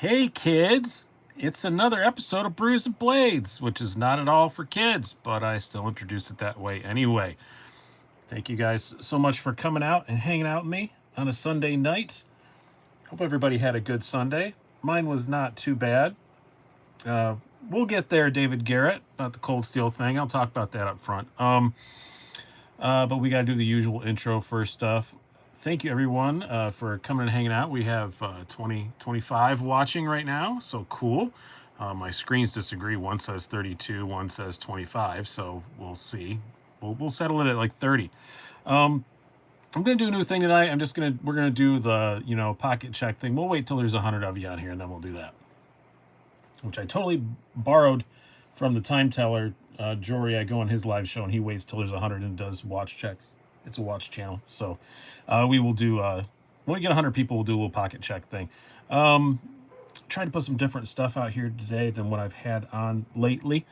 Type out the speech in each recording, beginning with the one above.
Hey kids, it's another episode of Brews Blades, which is not at all for kids, but I still introduce it that way anyway. Thank you guys so much for coming out and hanging out with me on a Sunday night. Hope everybody had a good Sunday. Mine was not too bad. We'll get there, David Garrett, about the cold steel thing. I'll talk about that up front. But we got to do the usual intro first stuff. Thank you, everyone, for coming and hanging out. We have 25 watching right now, so cool. My screens disagree. One says 32, one says 25, so we'll see. We'll settle it at like 30. I'm gonna do a new thing tonight. We're gonna do the pocket check thing. We'll wait till there's 100 of you on here, and then we'll do that. Which I totally borrowed from the time teller, Jory. I go on his live show, and he waits till there's 100 and does watch checks. It's a watch channel, so we will do when we get 100 people, we'll do a little pocket check thing. Trying to put some different stuff out here today than what I've had on lately,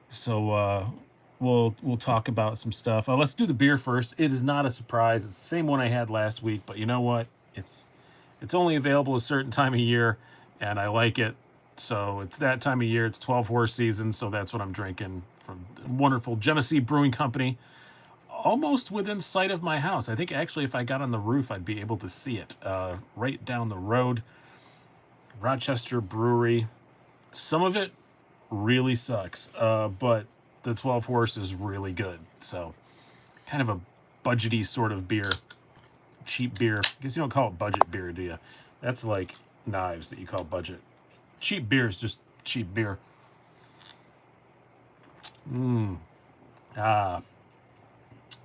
so we'll talk about some stuff. Let's do the beer first. It is not a surprise. It's the same one I had last week, but you know what? It's only available a certain time of year, and I like it. So it's that time of year. It's 12 horse season, so that's what I'm drinking from the wonderful Genesee Brewing Company. Almost within sight of my house. I think actually if I got on the roof, I'd be able to see it. Right down the road. Rochester Brewery. Some of it really sucks, but the 12 horse is really good. So kind of a budgety sort of beer. Cheap beer. I guess you don't call it budget beer, do you? That's like knives that you call budget. Cheap beer is just cheap beer.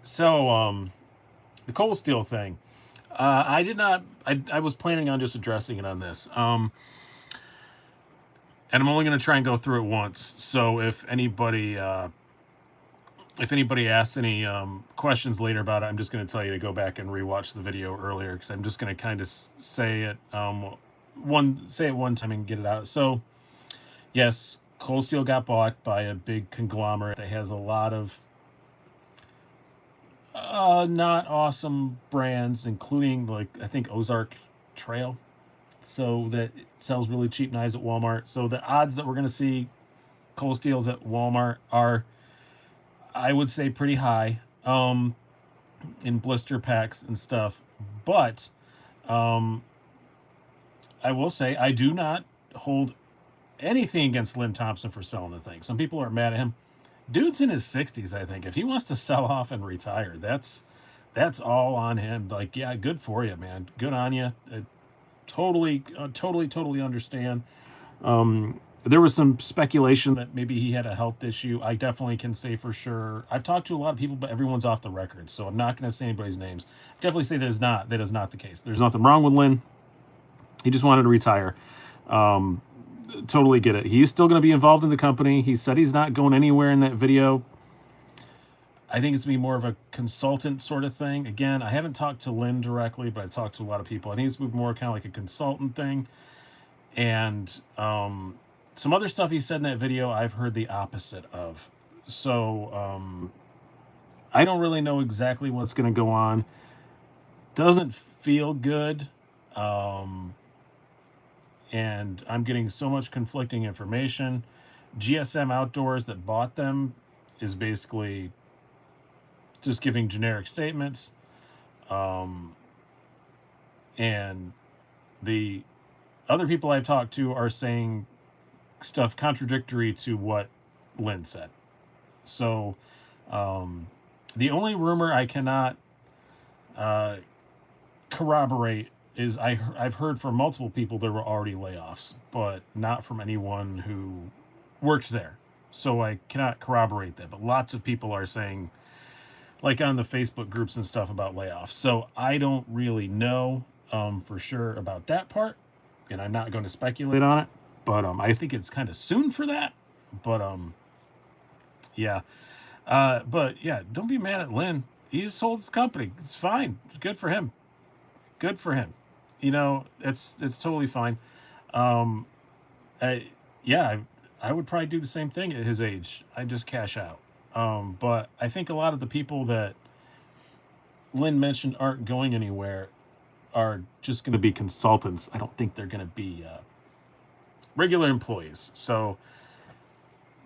So, the cold steel thing. I was planning on just addressing it on this. And I'm only going to try and go through it once. So if anybody asks any questions later about it, I'm just going to tell you to go back and rewatch the video earlier, because I'm just going to kind of say it one time and get it out. So, yes, cold steel got bought by a big conglomerate that has a lot of not awesome brands, including like I think Ozark Trail, so that it sells really cheap knives at Walmart. So the odds that we're going to see cold steels at Walmart are, I would say, pretty high, in blister packs and stuff. But I will say I do not hold anything against Lynn Thompson for selling the thing. Some people are mad at him. Dude's in his 60s, I think. If he wants to sell off and retire, that's all on him. Like, yeah, good for you, man. Good on you. Totally understand. There was some speculation that maybe he had a health issue. I definitely can say for sure. I've talked to a lot of people, but everyone's off the record, so I'm not going to say anybody's names. Definitely say that is not the case. There's nothing wrong with Lynn. He just wanted to retire. Totally get it. He's still going to be involved in the company. He said he's not going anywhere in that video. I think it's going to be more of a consultant sort of thing. Again, I haven't talked to Lynn directly, but I've talked to a lot of people. I think it's more kind of like a consultant thing. And some other stuff he said in that video, I've heard the opposite of. So I don't really know exactly what's going to go on. Doesn't feel good. And I'm getting so much conflicting information. GSM Outdoors that bought them is basically just giving generic statements. And the other people I've talked to are saying stuff contradictory to what Lynn said. So the only rumor I cannot corroborate is I've heard from multiple people there were already layoffs, but not from anyone who worked there. So I cannot corroborate that. But lots of people are saying, like on the Facebook groups and stuff, about layoffs. So I don't really know for sure about that part, and I'm not going to speculate on it. But I think it's kind of soon for that. But yeah. But yeah, don't be mad at Lynn. He sold his company. It's fine. It's good for him. Good for him. You know, it's totally fine. I would probably do the same thing at his age. I'd just cash out. But I think a lot of the people that Lynn mentioned aren't going anywhere are just going to be consultants. I don't think they're going to be regular employees. So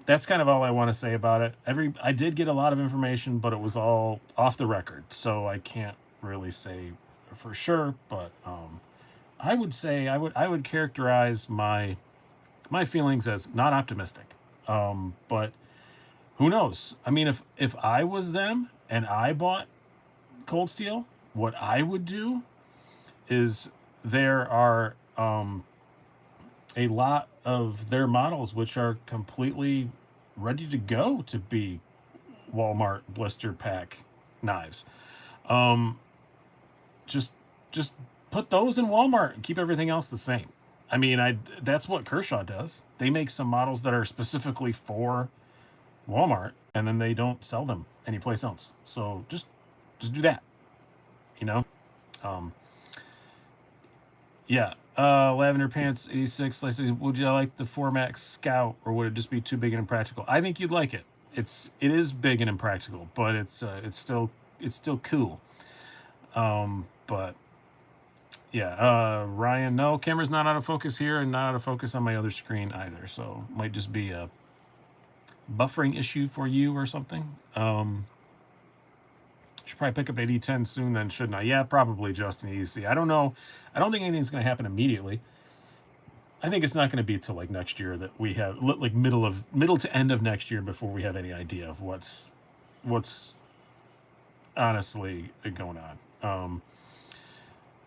that's kind of all I want to say about it. I did get a lot of information, but it was all off the record, so I can't really say for sure. But I would say I would characterize my feelings as not optimistic. But who knows? I mean, if I was them and I bought Cold Steel, what I would do is there are a lot of their models which are completely ready to go to be Walmart blister pack knives. Um, just put those in Walmart and keep everything else the same. I mean, that's what Kershaw does. They make some models that are specifically for Walmart, and then they don't sell them anyplace else. So just do that, you know. Um, yeah. Lavender Pants 86. Like, would you like the 4MAX Scout, or would it just be too big and impractical? I think you'd like it. It is big and impractical, but it's still cool. But yeah, Ryan, no, camera's not out of focus here and not out of focus on my other screen either. So might just be a buffering issue for you or something. Should probably pick up 8010 soon then, shouldn't I? Yeah, probably, Justin EDC. I don't know. I don't think anything's going to happen immediately. I think it's not going to be till like next year that we have, like middle to end of next year, before we have any idea of what's honestly going on.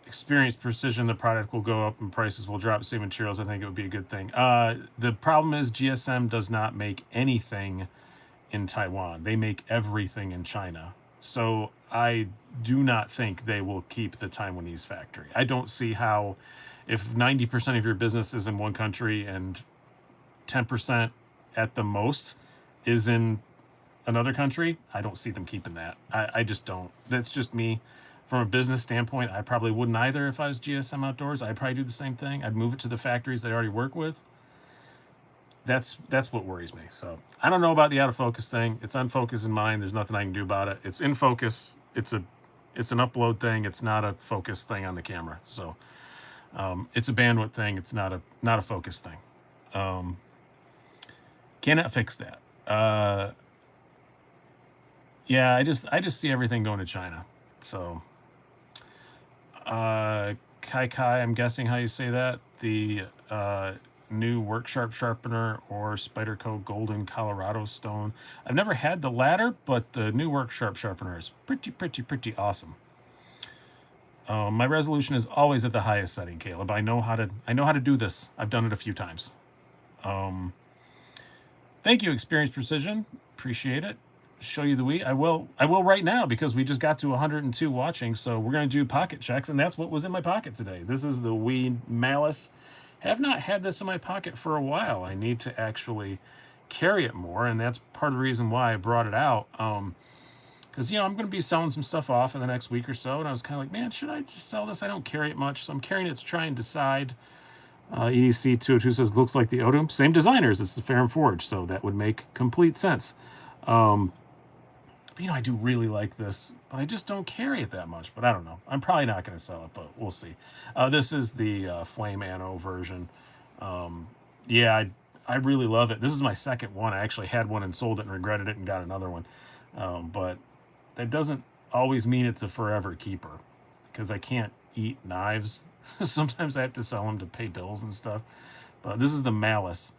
Experience precision, the product will go up and prices will drop. Same materials, I think it would be a good thing. The problem is GSM does not make anything in Taiwan. They make everything in China. So I do not think they will keep the Taiwanese factory. I don't see how, if 90% of your business is in one country and 10% at the most is in another country, I don't see them keeping that. I just don't. That's just me. From a business standpoint, I probably wouldn't either if I was GSM Outdoors. I'd probably do the same thing. I'd move it to the factories they already work with. That's what worries me. So I don't know about the out of focus thing. It's unfocused in mine. There's nothing I can do about it. It's in focus. It's an upload thing. It's not a focus thing on the camera. So it's a bandwidth thing. It's not a focus thing. Cannot fix that. Yeah, I just see everything going to China. So Kai, I'm guessing how you say that. The new Work Sharpener or Spyderco Golden Colorado Stone. I've never had the latter, but the new Work Sharpener is pretty awesome. My resolution is always at the highest setting, Caleb. I know how to do this. I've done it a few times. Thank you, Experience Precision. Appreciate it. Show you the Wii. I will right now, because we just got to 102 watching. So we're going to do pocket checks, and that's what was in my pocket today. This is the Wii Malice. Have not had this in my pocket for a while. I need to actually carry it more, and that's part of the reason why I brought it out. Because, I'm going to be selling some stuff off in the next week or so, and I was kind of like, man, should I just sell this? I don't carry it much, so I'm carrying it to try and decide. EDC 202 says, looks like the Odom. Same designers. It's the Ferrum Forge, so that would make complete sense. I do really like this, but I just don't carry it that much. But I don't know. I'm probably not going to sell it, but we'll see. This is the Flame Anno version. Yeah, I really love it. This is my second one. I actually had one and sold it and regretted it and got another one. But that doesn't always mean it's a forever keeper, because I can't eat knives. Sometimes I have to sell them to pay bills and stuff. But this is the Malice.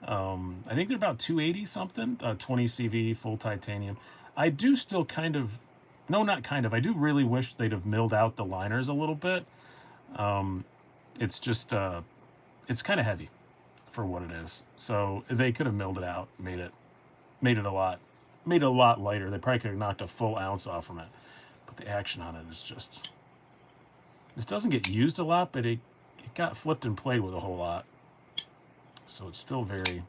I think they're about 280 something, 20 CV, full titanium. I do still I do really wish they'd have milled out the liners a little bit. It's just, it's kind of heavy for what it is. So they could have milled it out, made it a lot lighter. They probably could have knocked a full ounce off from it. But the action on it is just, this doesn't get used a lot, but it got flipped and played with a whole lot. So it's still very,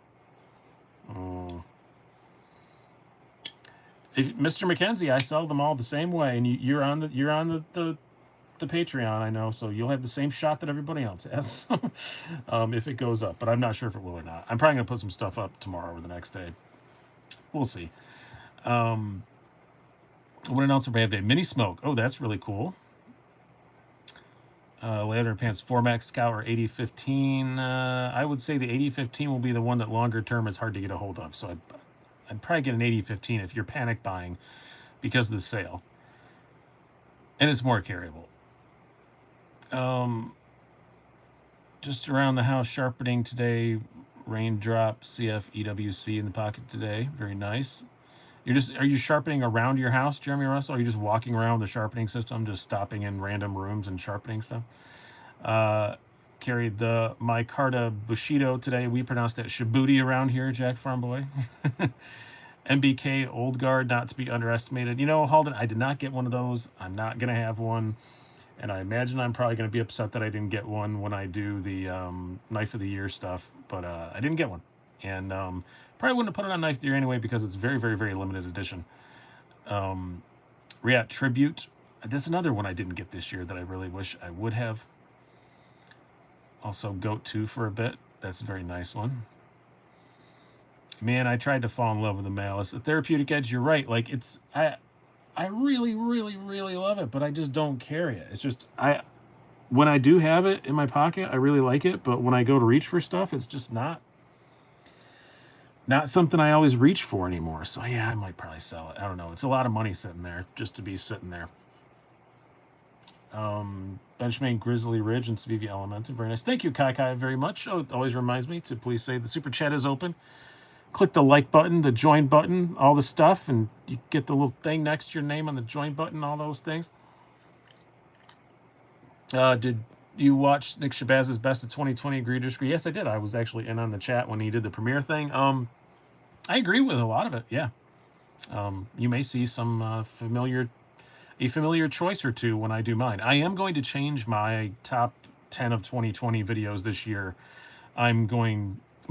Mr. McKenzie, I sell them all the same way, and you're on the Patreon, I know, so you'll have the same shot that everybody else has, if it goes up. But I'm not sure if it will or not. I'm probably gonna put some stuff up tomorrow or the next day. We'll see. What an announcer brand day. Mini Smoke. Oh, that's really cool. Leather Pants 4MAX Scout or 8015. I would say the 8015 will be the one that longer term is hard to get a hold of. So I'd probably get an 8015 if you're panic buying because of the sale. And it's more carryable. Just around the house sharpening today. Raindrop CF EWC in the pocket today. Very nice. Are you sharpening around your house, Jeremy Russell? Or are you just walking around the sharpening system, just stopping in random rooms and sharpening stuff? Carried the Micarta Bushido today. We pronounce that Shibuti around here, Jack Farm Boy. MBK Old Guard, not to be underestimated. You know, Halden, I did not get one of those. I'm not going to have one. And I imagine I'm probably going to be upset that I didn't get one when I do the Knife of the Year stuff. But I didn't get one. And probably wouldn't have put it on Knife of the Year anyway because it's very, very, very limited edition. Riat Tribute. That's another one I didn't get this year that I really wish I would have. Also Goat 2 for a bit. That's a very nice one. Man, I tried to fall in love with the Malice. The Therapeutic Edge, you're right. Like, I really, really, really love it, but I just don't carry it. It's just, when I do have it in my pocket, I really like it, but when I go to reach for stuff, it's just not something I always reach for anymore. So yeah, I might probably sell it. I don't know. It's a lot of money sitting there just to be sitting there. Benchmade Grizzly Ridge and Sevilla Elementum. Very nice. Thank you, Kai very much. Oh, it always reminds me to please say the super chat is open. Click the like button, the join button, all the stuff, and you get the little thing next to your name on the join button, all those things. Did you watch Nick Shabazz's Best of 2020? Agree or disagree? Yes, I did. I was actually in on the chat when he did the premiere thing. I agree with a lot of it, yeah. You may see some familiar choice or two when I do mine. I am going to change my top 10 of 2020 videos this year.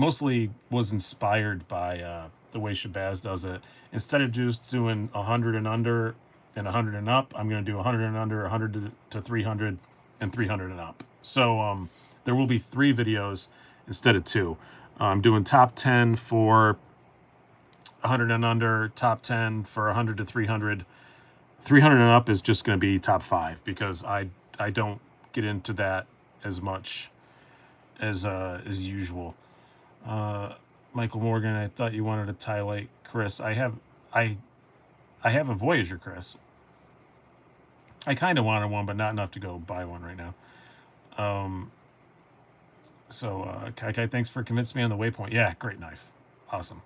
Mostly was inspired by the way Shabazz does it. Instead of just doing 100 and under and 100 and up, I'm going to do 100 and under, 100 to 300, and 300 and up. So there will be 3 videos instead of 2. I'm doing top 10 for 100 and under, top 10 for 100 to 300. 300 and up is just going to be top 5 because I don't get into that as much as usual. Michael Morgan, I thought you wanted a tie light, Chris. I have a Voyager, Chris. I kind of wanted one, but not enough to go buy one right now. Kai, thanks for convincing me on the Waypoint. Yeah, great knife. Awesome.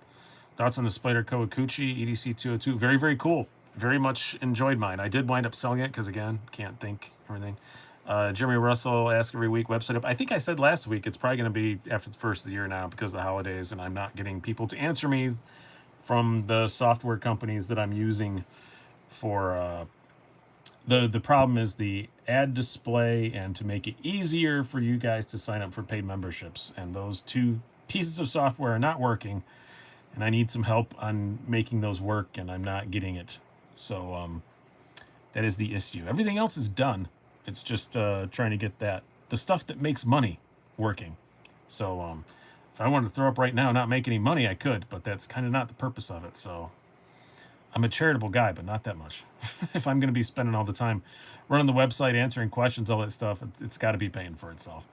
Thoughts on the Spider Kawakuchi EDC 202? Very, very cool. Very much enjoyed mine. I did wind up selling it because, again, can't think everything. Jeremy Russell, Ask Every Week website up. I think I said last week it's probably going to be after the first of the year now because of the holidays, and I'm not getting people to answer me from the software companies that I'm using for the problem is the ad display and to make it easier for you guys to sign up for paid memberships. And those 2 pieces of software are not working, and I need some help on making those work, and I'm not getting it. So that is the issue. Everything else is done. It's just trying to get the stuff that makes money working. So if I wanted to throw up right now and not make any money, I could, but that's kind of not the purpose of it. So I'm a charitable guy, but not that much. If I'm going to be spending all the time running the website, answering questions, all that stuff, it's got to be paying for itself.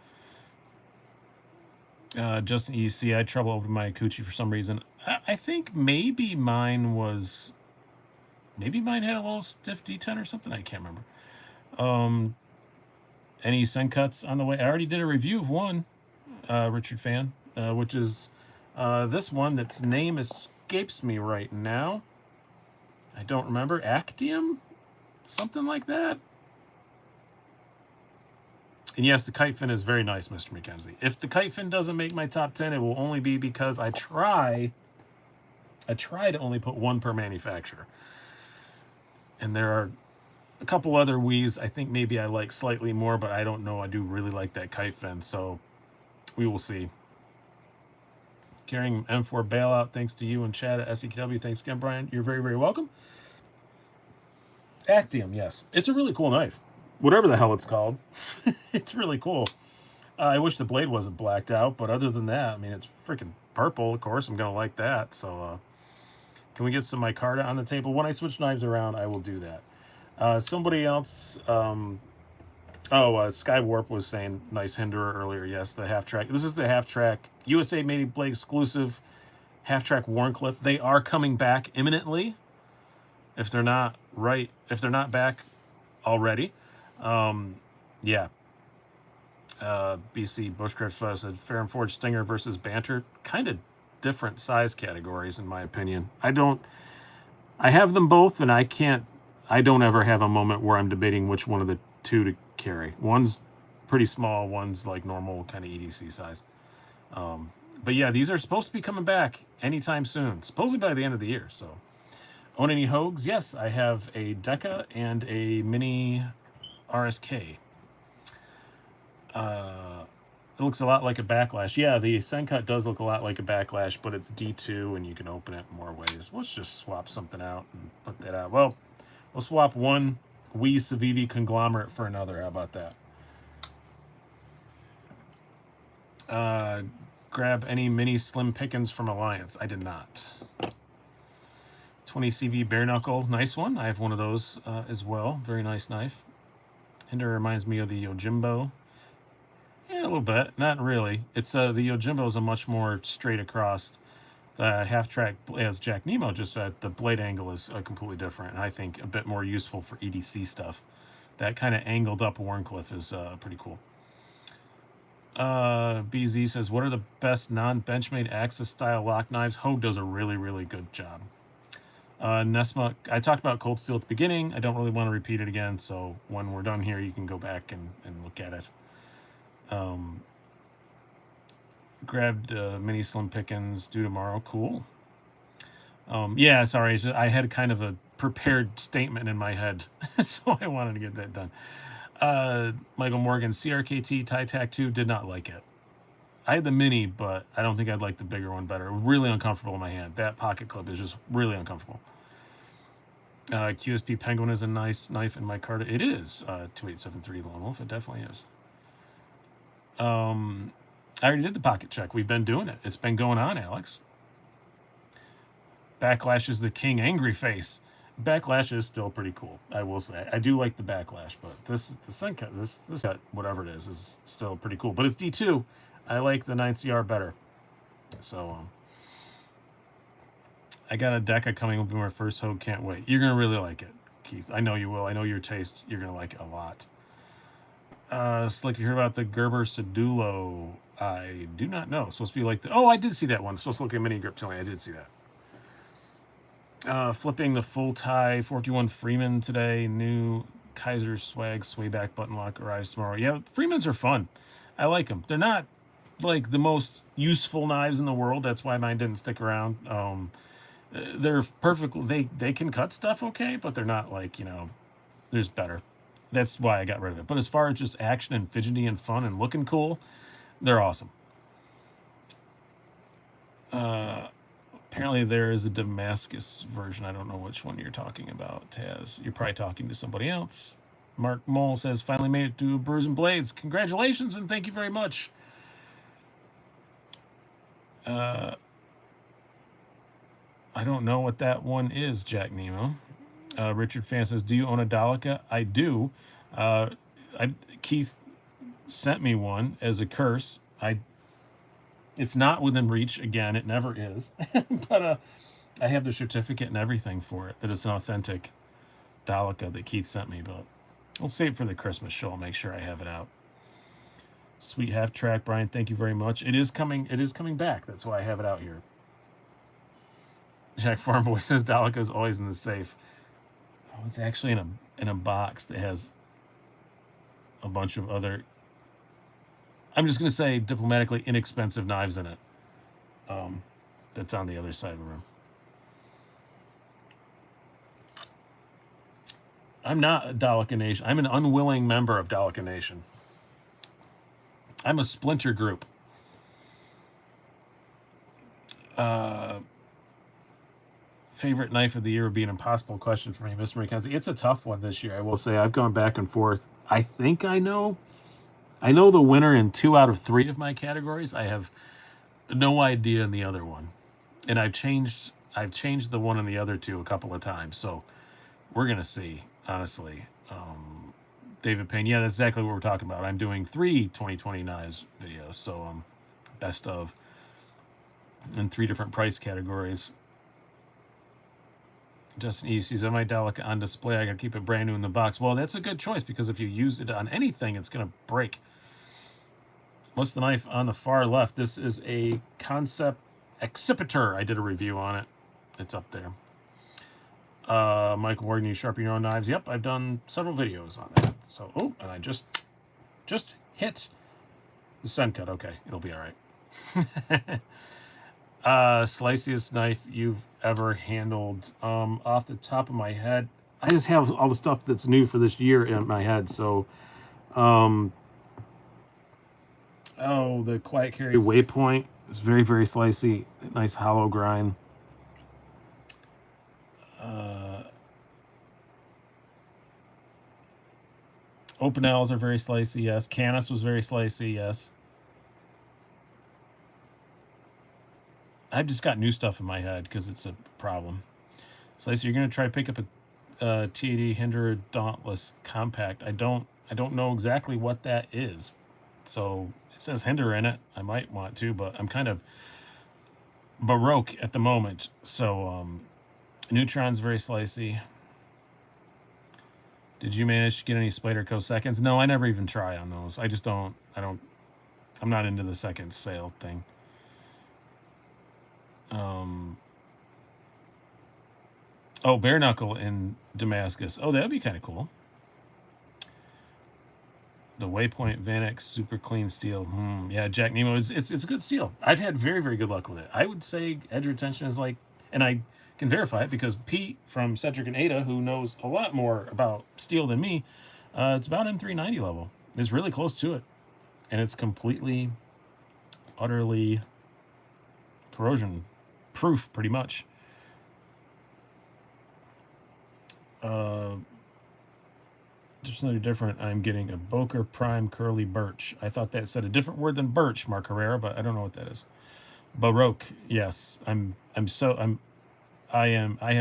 Justin EC, I had trouble opening my Akuchi for some reason. I think maybe mine had a little stiff D10 or something. I can't remember. Any send cuts on the way? I already did a review of one, Richard Fan, which is this one that's name escapes me right now. I don't remember. Actium? Something like that. And yes, the kite fin is very nice, Mr. McKenzie. If the kite fin doesn't make my top 10, it will only be because I try to only put 1 per manufacturer. And there are a couple other Wiis I think maybe I like slightly more, but I don't know. I do really like that kite fin, so we will see. Carrying M4 bailout, thanks to you and Chad at SEKW. Thanks again, Brian. You're very, very welcome. Actium, yes. It's a really cool knife. Whatever the hell it's called. It's really cool. I wish the blade wasn't blacked out, but other than that, I mean, it's freaking purple, of course. I'm going to like that. So can we get some micarta on the table? When I switch knives around, I will do that. Somebody else Oh, Skywarp was saying nice Hinderer earlier. Yes, the half track. This is the half track USA Made Blade exclusive half track Warncliffe. They are coming back imminently. If they're not back already, yeah. BC Bushcraft said Fair and Forge Stinger versus Banter, kind of different size categories in my opinion. I have them both, and I don't ever have a moment where I'm debating which one of the two to carry. One's pretty small, one's like normal kind of EDC size. But yeah, these are supposed to be coming back anytime soon, supposedly by the end of the year. So, own any Hogues? Yes, I have a Deca and a mini RSK. It looks a lot like a Backlash. Yeah, the Sencut does look a lot like a Backlash, but it's D2 and you can open it more ways. Let's just swap something out and put that out. Well, we'll swap one Wii Civivi conglomerate for another. How about that? Grab any mini Slim Pickens from Alliance. I did not. 20 CV Bare Knuckle. Nice one. I have one of those as well. Very nice knife. Hinder reminds me of the Yojimbo. Yeah, a little bit. Not really. It's the Yojimbo is a much more straight across. The half track, as Jack Nemo just said, the blade angle is completely different. And I think a bit more useful for EDC stuff. That kind of angled up Warncliffe is pretty cool. BZ says, what are the best non-Benchmade Axis style lock knives? Hogue does a really, really good job. Nesma, I talked about Cold Steel at the beginning. I don't really want to repeat it again. So when we're done here, you can go back and look at it. Grabbed mini Slim Pickens due tomorrow. Cool. Yeah, sorry. I had kind of a prepared statement in my head, so I wanted to get that done. Michael Morgan, CRKT Tytac 2, did not like it. I had the mini, but I don't think I'd like the bigger one better. Really uncomfortable in my hand. That pocket clip is just really uncomfortable. QSP Penguin is a nice knife in Micarta. It is. 2873 Lone Wolf. It definitely is. I already did the pocket check. We've been doing it. It's been going on, Alex. Backlash is the king angry face. Backlash is still pretty cool, I will say. I do like the Backlash, but the Sencut, this cut, whatever it is still pretty cool. But it's D2. I like the 9CR better. So, I got a Deca coming. Will be my first Hogue. Can't wait. You're going to really like it, Keith. I know you will. I know your taste. You're going to like it a lot. Slick, you heard about the Gerber Sedulo? I do not know. It's supposed to be like the... Oh, I did see that one. It's supposed to look like a mini grip towing. I did see that. Flipping the full tie 41 Freeman today. New Kaiser Swag Swayback button lock arrives tomorrow. Yeah, Freemans are fun. I like them. They're not like the most useful knives in the world. That's why mine didn't stick around. They're perfectly... They can cut stuff okay, but they're not like, there's better. That's why I got rid of it. But as far as just action and fidgety and fun and looking cool, they're awesome. Apparently there is a Damascus version. I don't know which one you're talking about, Taz. You're probably talking to somebody else. Mark Mole says, finally made it to Brews and Blades. Congratulations and thank you very much. I don't know what that one is, Jack Nemo. Richard Fan says, do you own a Dalica? I do. Keith sent me one as a curse. It's not within reach. Again, it never is. But I have the certificate and everything for it, that it's an authentic Dalica that Keith sent me. But I'll save it for the Christmas show. I'll make sure I have it out. Sweet half track, Brian. Thank you very much. It is coming back. That's why I have it out here. Jack Farmboy says Dalica is always in the safe. Oh, it's actually in a box that has a bunch of other, I'm just going to say diplomatically inexpensive knives in it. That's on the other side of the room. I'm not a Dalica Nation. I'm an unwilling member of Dalica Nation. I'm a splinter group. Favorite knife of the year would be an impossible question for me, Mr. McKenzie. It's a tough one this year, I will say. I've gone back and forth. I think I know the winner in 2 out of 3 of my categories. I have no idea in the other one. And I've changed the one in the other 2 a couple of times. So we're going to see, honestly. David Payne. Yeah, that's exactly what we're talking about. I'm doing 3 2020 knives videos, so best of in 3 different price categories. Justin E sees my Delica on display. I gotta keep it brand new in the box. Well, that's a good choice because if you use it on anything, it's gonna break. What's the knife on the far left? This is a Concept Accipiter. I did a review on it. It's up there. Michael Ward, you sharpen your own knives. Yep, I've done several videos on that. So, oh, and I just hit the sun cut. Okay, it'll be all right. Sliciest knife you've ever handled? Off the top of my head, I just have all the stuff that's new for this year in my head. So, oh, the Quiet Carry Waypoint is very, very slicey. Nice hollow grind. Open L's are very slicey, yes. Canis was very slicey, yes. I've just got new stuff in my head because it's a problem. Slicer, you're gonna try to pick up a TAD Hinder Dauntless Compact. I don't know exactly what that is. So it says Hinder in it. I might want to, but I'm kind of baroque at the moment. So Neutron's very slicey. Did you manage to get any Spyderco seconds? No, I never even try on those. I just don't. I'm not into the second sale thing. Oh, bare knuckle in Damascus. Oh, that'd be kind of cool. The Waypoint Vanex Super Clean Steel. Yeah, Jack Nemo it's a good steel. I've had very, very good luck with it. I would say edge retention is like, and I can verify it because Pete from Cedric and Ada, who knows a lot more about steel than me, it's about M390 level. It's really close to it, and it's completely, utterly corrosion proof, pretty much. Just another different. I'm getting a Boker Prime Curly Birch. I thought that said a different word than birch, Mark Herrera, but I don't know what that is. Baroque, yes. I have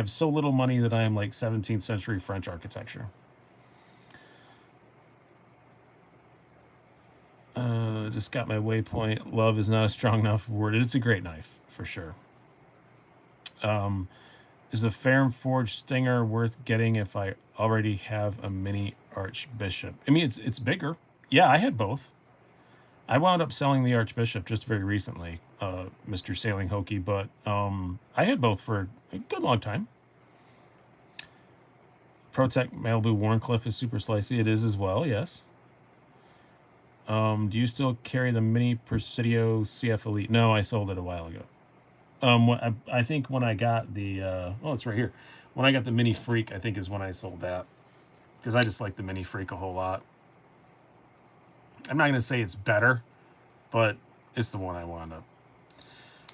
so little money that I am like 17th century French architecture. Just got my Waypoint. Love is not a strong enough word. It's a great knife for sure. Is the Ferrum Forge Stinger worth getting if I already have a mini Archbishop? I mean, it's bigger. Yeah, I had both. I wound up selling the Archbishop just very recently, Mr. Sailing Hokey, but I had both for a good long time. Protect Malibu Warncliffe is super slicey. It is as well, yes. Do you still carry the mini Presidio CF Elite? No, I sold it a while ago. I think when I got the, oh, it's right here. When I got the Mini Freak, I think is when I sold that. Because I just like the Mini Freak a whole lot. I'm not going to say it's better, but it's the one I wound up.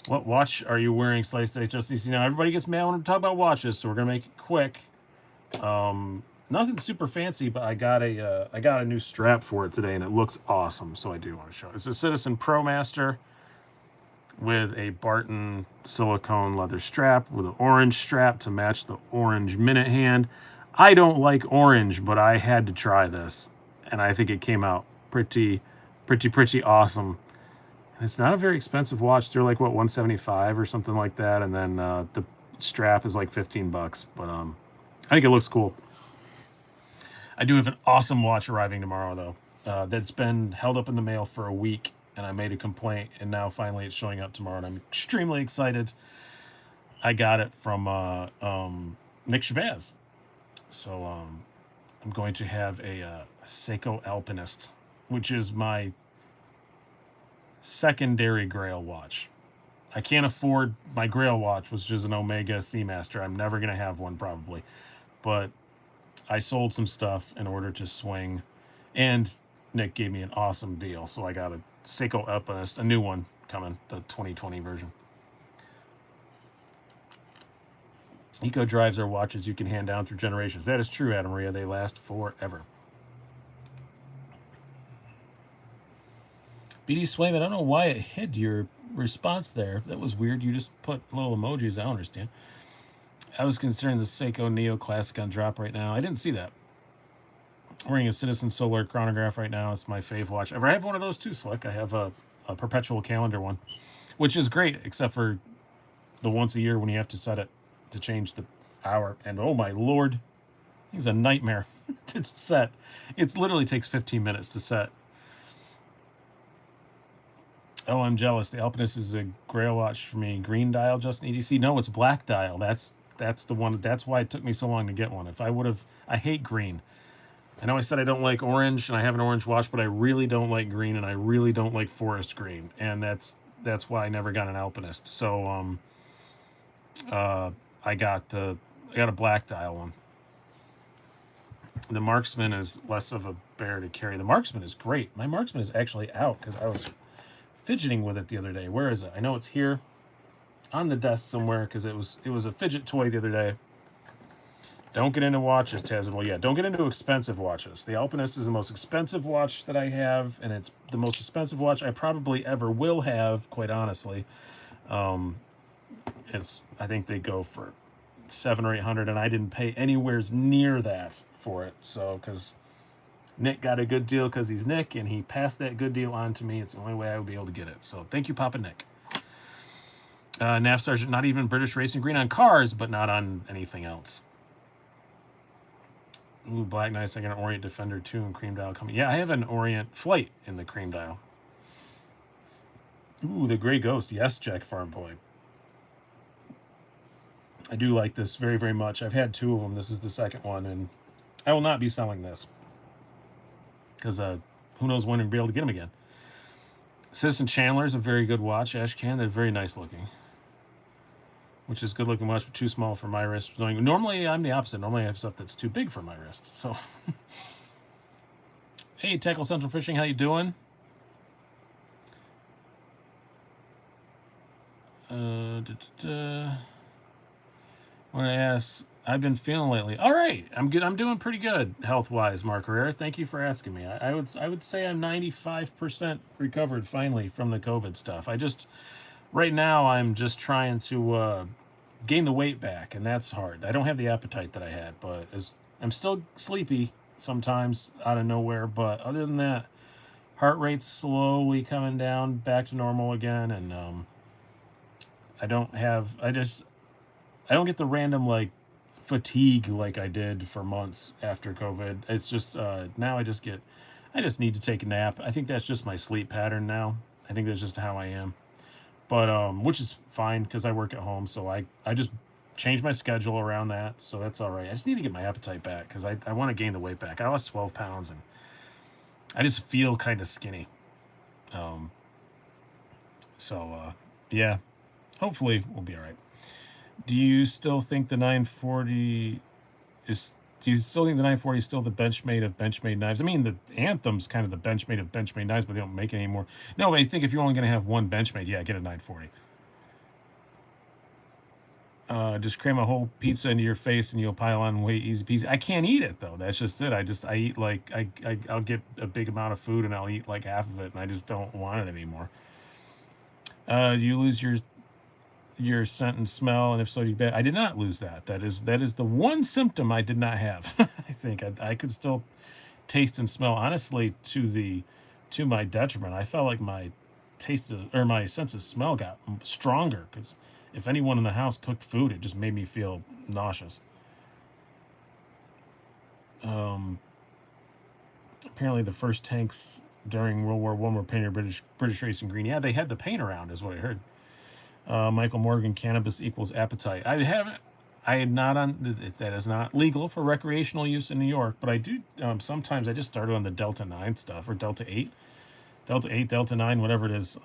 What watch are you wearing, Slice HSDC? Now, everybody gets mad when we talk about watches, so we're going to make it quick. Nothing super fancy, but I got a new strap for it today, and it looks awesome, so I do want to show it. It's a Citizen Pro Master with a Barton silicone leather strap with an orange strap to match the orange minute hand. I don't like orange, but I had to try this, and I think it came out pretty awesome. And it's not a very expensive watch. They're like, what, $175 or something like that, and then the strap is like $15, but I think it looks cool. I do have an awesome watch arriving tomorrow, though, that's been held up in the mail for a week, and I made a complaint, and now finally it's showing up tomorrow, and I'm extremely excited. I got it from Nick Shabazz. So I'm going to have a Seiko Alpinist, which is my secondary Grail watch. I can't afford my Grail watch, which is an Omega Seamaster. I'm never going to have one probably. But I sold some stuff in order to swing, and Nick gave me an awesome deal. So I got a Seiko Alpinist, a new one coming, the 2020 version. Eco drives are watches you can hand down through generations. That is true, Adam Maria. They last forever. BD Swaim, I don't know why it hid your response there. That was weird. You just put little emojis. I don't understand. I was considering the Seiko Neo Classic on drop right now. I didn't see that. wearing a Citizen Solar chronograph right now. It's my fave watch ever. I have one of those too, Slick. I have a perpetual calendar one, which is great, except for the once a year when you have to set it to change the hour. And oh my lord, he's a nightmare to set. It literally takes 15 minutes to set. Oh, I'm jealous. The Alpinist is a grail watch for me. Green dial, Justin EDC. No, it's black dial. That's the one. That's why it took me so long to get one. If I would have, I hate green. I know I said I don't like orange, and I have an orange watch, but I really don't like green, and I really don't like forest green, and that's why I never got an Alpinist. So I got a black dial one. The Marksman is less of a bear to carry. The Marksman is great. My Marksman is actually out because I was fidgeting with it the other day. Where is it? I know it's here on the desk somewhere because it was a fidget toy the other day. Don't get into watches, Taz. Well, yeah, don't get into expensive watches. The Alpinist is the most expensive watch that I have, and it's the most expensive watch I probably ever will have, quite honestly. I think they go for $700 or $800, and I didn't pay anywhere near that for it. So, because Nick got a good deal because he's Nick, and he passed that good deal on to me. It's the only way I would be able to get it. So, thank you, Papa Nick. Nav Sergeant, not even British Racing Green on cars, but not on anything else. Ooh, Black Nice. I got an Orient Defender 2 and cream dial coming. Yeah, I have an Orient Flight in the cream dial. Ooh, the Gray Ghost. Yes, Jack Farm Boy. I do like this very, very much. I've had 2 of them. This is the second one, and I will not be selling this because who knows when we'll be able to get them again. Citizen Chandler is a very good watch. Ashcan, they're very nice looking. Which is good looking watch, but too small for my wrist. Normally, I'm the opposite. Normally, I have stuff that's too big for my wrist. So, hey, Tackle Central Fishing, how you doing? Want to ask, I've been feeling lately. All right, I'm good. I'm doing pretty good health-wise, Mark Herrera. Thank you for asking me. I would say I'm 95% recovered finally from the COVID stuff. Right now, I'm just trying to gain the weight back, and that's hard. I don't have the appetite that I had, but I'm still sleepy sometimes out of nowhere. But other than that, heart rate's slowly coming down back to normal again, and I don't get the random like fatigue like I did for months after COVID. It's just now I just need to take a nap. I think that's just my sleep pattern now. I think that's just how I am. But which is fine because I work at home, so I just change my schedule around that, so that's all right. I just need to get my appetite back because I want to gain the weight back. I lost 12 pounds, and I just feel kind of skinny. Yeah, hopefully we'll be all right. Do you still think the 940 is still the Benchmade of Benchmade knives? I mean, the Anthem's kind of the Benchmade of Benchmade knives, but they don't make it anymore. No, I think if you're only going to have one Benchmade, yeah, get a 940. Just cram a whole pizza into your face and you'll pile on weight easy peasy. I can't eat it though. That's just it. I eat like I'll get a big amount of food and I'll eat like half of it, and I just don't want it anymore. Do you lose your scent and smell, and if so, do you bet? I did not lose that. That is the one symptom I did not have. I think I could still taste and smell, honestly, to my detriment. I felt like my my sense of smell got stronger because if anyone in the house cooked food, it just made me feel nauseous. Apparently the first tanks during World War I were painted British Racing Green. Yeah, they had the paint around, is what I heard. Michael Morgan, cannabis equals appetite. That is not legal for recreational use in New York, but I do, sometimes I just started on the Delta 9 stuff, or Delta 8, Delta 9, whatever it is,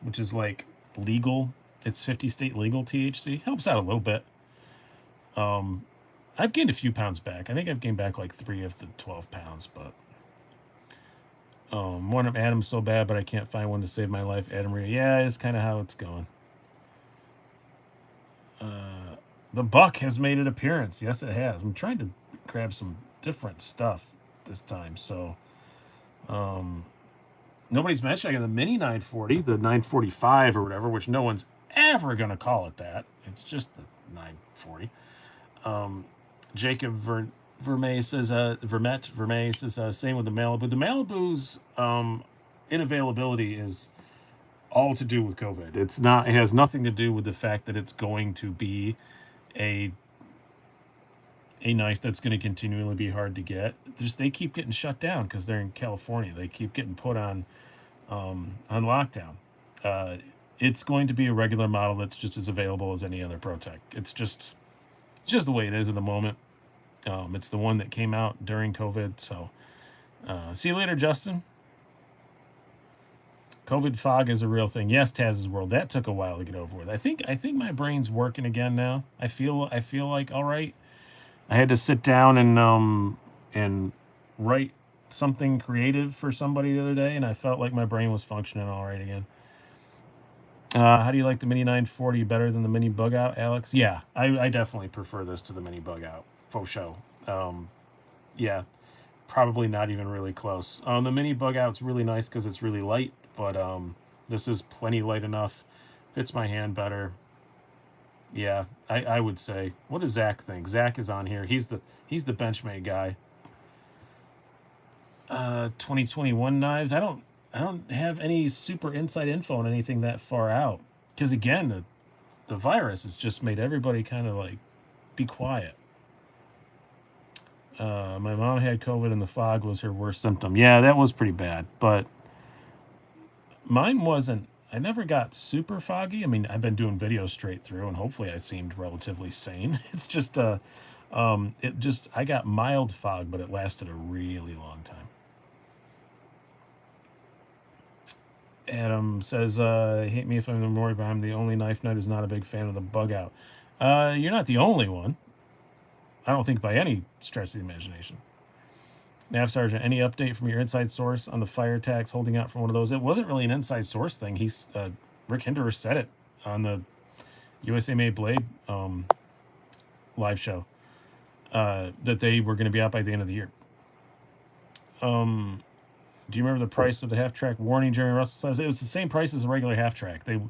which is like legal. It's 50 state legal THC. Helps out a little bit. I've gained a few pounds back. I think I've gained back like 3 of the 12 pounds, but one of Adam's so bad, but I can't find one to save my life. Adam Maria. Yeah, it's kind of how it's going. The Buck has made an appearance. Yes, it has. I'm trying to grab some different stuff this time. So, nobody's mentioning the Mini 940, the 945 or whatever, which no one's ever going to call it that. It's just the 940. Jacob Vermeer says, Vermeer says, same with the Malibu. The Malibu's inavailability is all to do with COVID. It's not. It has nothing to do with the fact that it's going to be a knife that's going to continually be hard to get. They keep getting shut down because they're in California. They keep getting put on lockdown. It's going to be a regular model that's just as available as any other ProTech. It's just the way it is at the moment. It's the one that came out during COVID. So see you later, Justin. COVID fog is a real thing. Yes, Taz's World. That took a while to get over with. I think my brain's working again now. I feel like all right. I had to sit down and write something creative for somebody the other day, and I felt like my brain was functioning all right again. How do you like the Mini 940 better than the Mini Bug Out, Alex? Yeah, I definitely prefer this to the Mini Bug Out. Faux show. Yeah, probably not even really close. The Mini Bug Out's really nice because it's really light, but this is plenty light enough. Fits my hand better. Yeah, I would say. What does Zach think? Zach is on here. He's the Benchmade guy. 2021 knives. I don't have any super inside info on anything that far out. Because again, the virus has just made everybody kind of like be quiet. My mom had COVID and the fog was her worst symptom. Yeah, that was pretty bad. But mine wasn't. I never got super foggy. I mean, I've been doing videos straight through, and hopefully I seemed relatively sane. It's just, I got mild fog, but it lasted a really long time. Adam says, hate me if I'm the more, but I'm the only knife nut who's not a big fan of the Bug Out. You're not the only one. I don't think by any stretch of the imagination. Nav Sergeant, any update from your inside source on the fire tags holding out from one of those? It wasn't really an inside source thing. Rick Hinderer said it on the USA Made Blade live show that they were going to be out by the end of the year. Do you remember the price of the half track warning? Jeremy Russell says it was the same price as the regular half track. They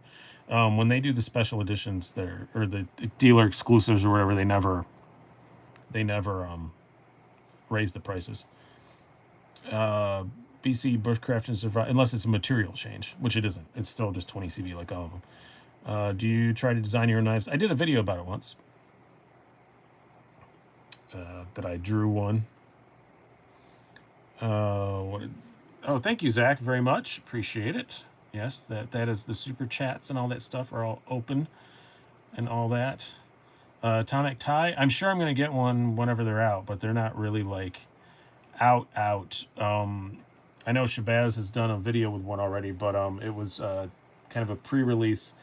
when they do the special editions there or the dealer exclusives or whatever, they never raise the prices. BC Bushcraft and Survive, unless it's a material change, which it isn't. It's still just 20 CV like all of them. Do you try to design your own knives? I did a video about it once. That I drew one. Thank you, Zach, very much. Appreciate it. Yes, that is the super chats and all that stuff are all open and all that. Tonic Tie, I'm sure I'm going to get one whenever they're out, but they're not really like out. I know Shabazz has done a video with one already, but it was kind of a pre-release.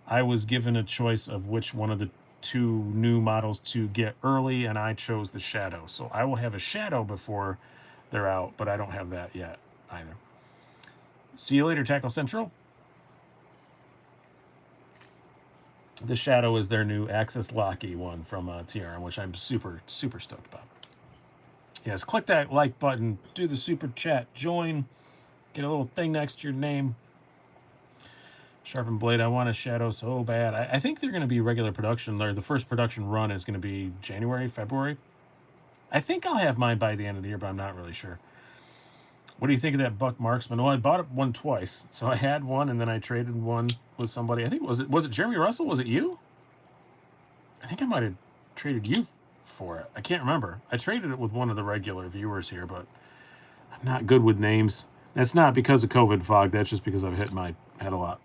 I was given a choice of which one of the two new models to get early, and I chose the Shadow. So I will have a Shadow before they're out, but I don't have that yet either. See you later, Tackle Central. The Shadow is their new Axis Locky one from TRM, which I'm super, super stoked about. Yes, click that like button, do the super chat, join, get a little thing next to your name. Sharpened Blade, I want a Shadow so bad. I think they're going to be regular production. The first production run is going to be January, February. I think I'll have mine by the end of the year, but I'm not really sure. What do you think of that Buck Marksman? Well, I bought one twice. So I had one, and then I traded one with somebody. I think, was it Jeremy Russell? Was it you? I think I might have traded you for it. I can't remember. I traded it with one of the regular viewers here, but I'm not good with names. That's not because of COVID fog. That's just because I've hit my head a lot.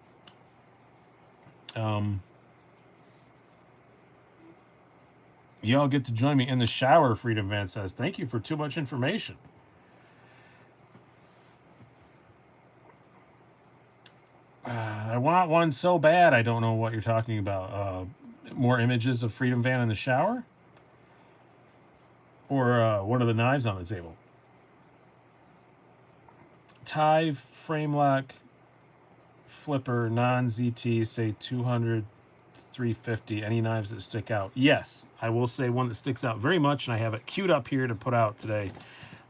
Y'all get to join me in the shower, Freedom Van says. Thank you for too much information. I want one so bad. I don't know what you're talking about. More images of Freedom Van in the shower? Or what are the knives on the table? Tie, frame lock, flipper, non-ZT, say 200, 350. Any knives that stick out? Yes, I will say one that sticks out very much, and I have it queued up here to put out today.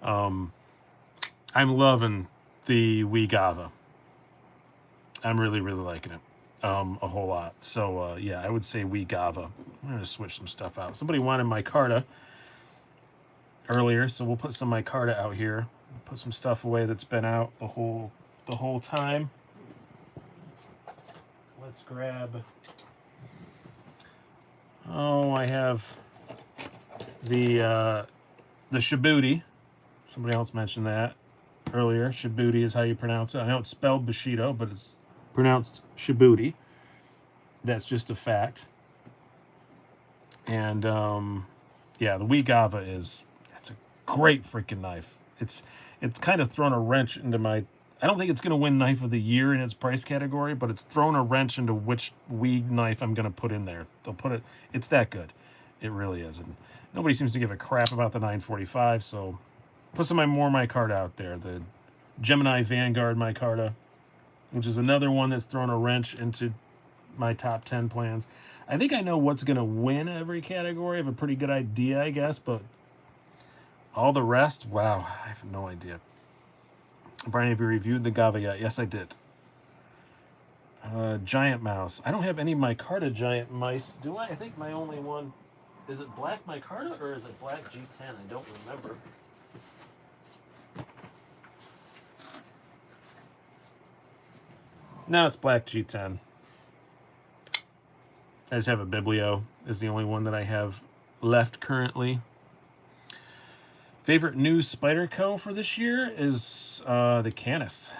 I'm loving the Gava. I'm really, really liking it a whole lot. So, yeah, I would say Gava. I'm going to switch some stuff out. Somebody wanted Micarta. earlier, so we'll put some micarta out here. Put some stuff away that's been out the whole time. Let's grab. Oh, I have the Shibuti. Somebody else mentioned that earlier. Shibuti is how you pronounce it. I know it's spelled Bushido, but it's pronounced Shibuti. That's just a fact. And yeah, the Weegava that's a great freaking knife. It's kind of thrown a wrench into my. I don't think it's going to win Knife of the Year in its price category, but it's thrown a wrench into which Weeg knife I'm going to put in there. They'll put it. It's that good. It really is. And nobody seems to give a crap about the 945, so put some more micarta out there. The Gemini Vanguard micarta, which is another one that's thrown a wrench into my top 10 plans. I think I know what's going to win every category. I have a pretty good idea, I guess, but all the rest, wow, I have no idea. Brian, have you reviewed the Gava yet? Yes, I did. Giant mouse. I don't have any micarta giant mice, do I? I think my only one... Is it black micarta or is it black G10? I don't remember. No, it's black G10. I just have a Biblio. Is the only one that I have left currently. Favorite new Spyderco for this year is the Canis.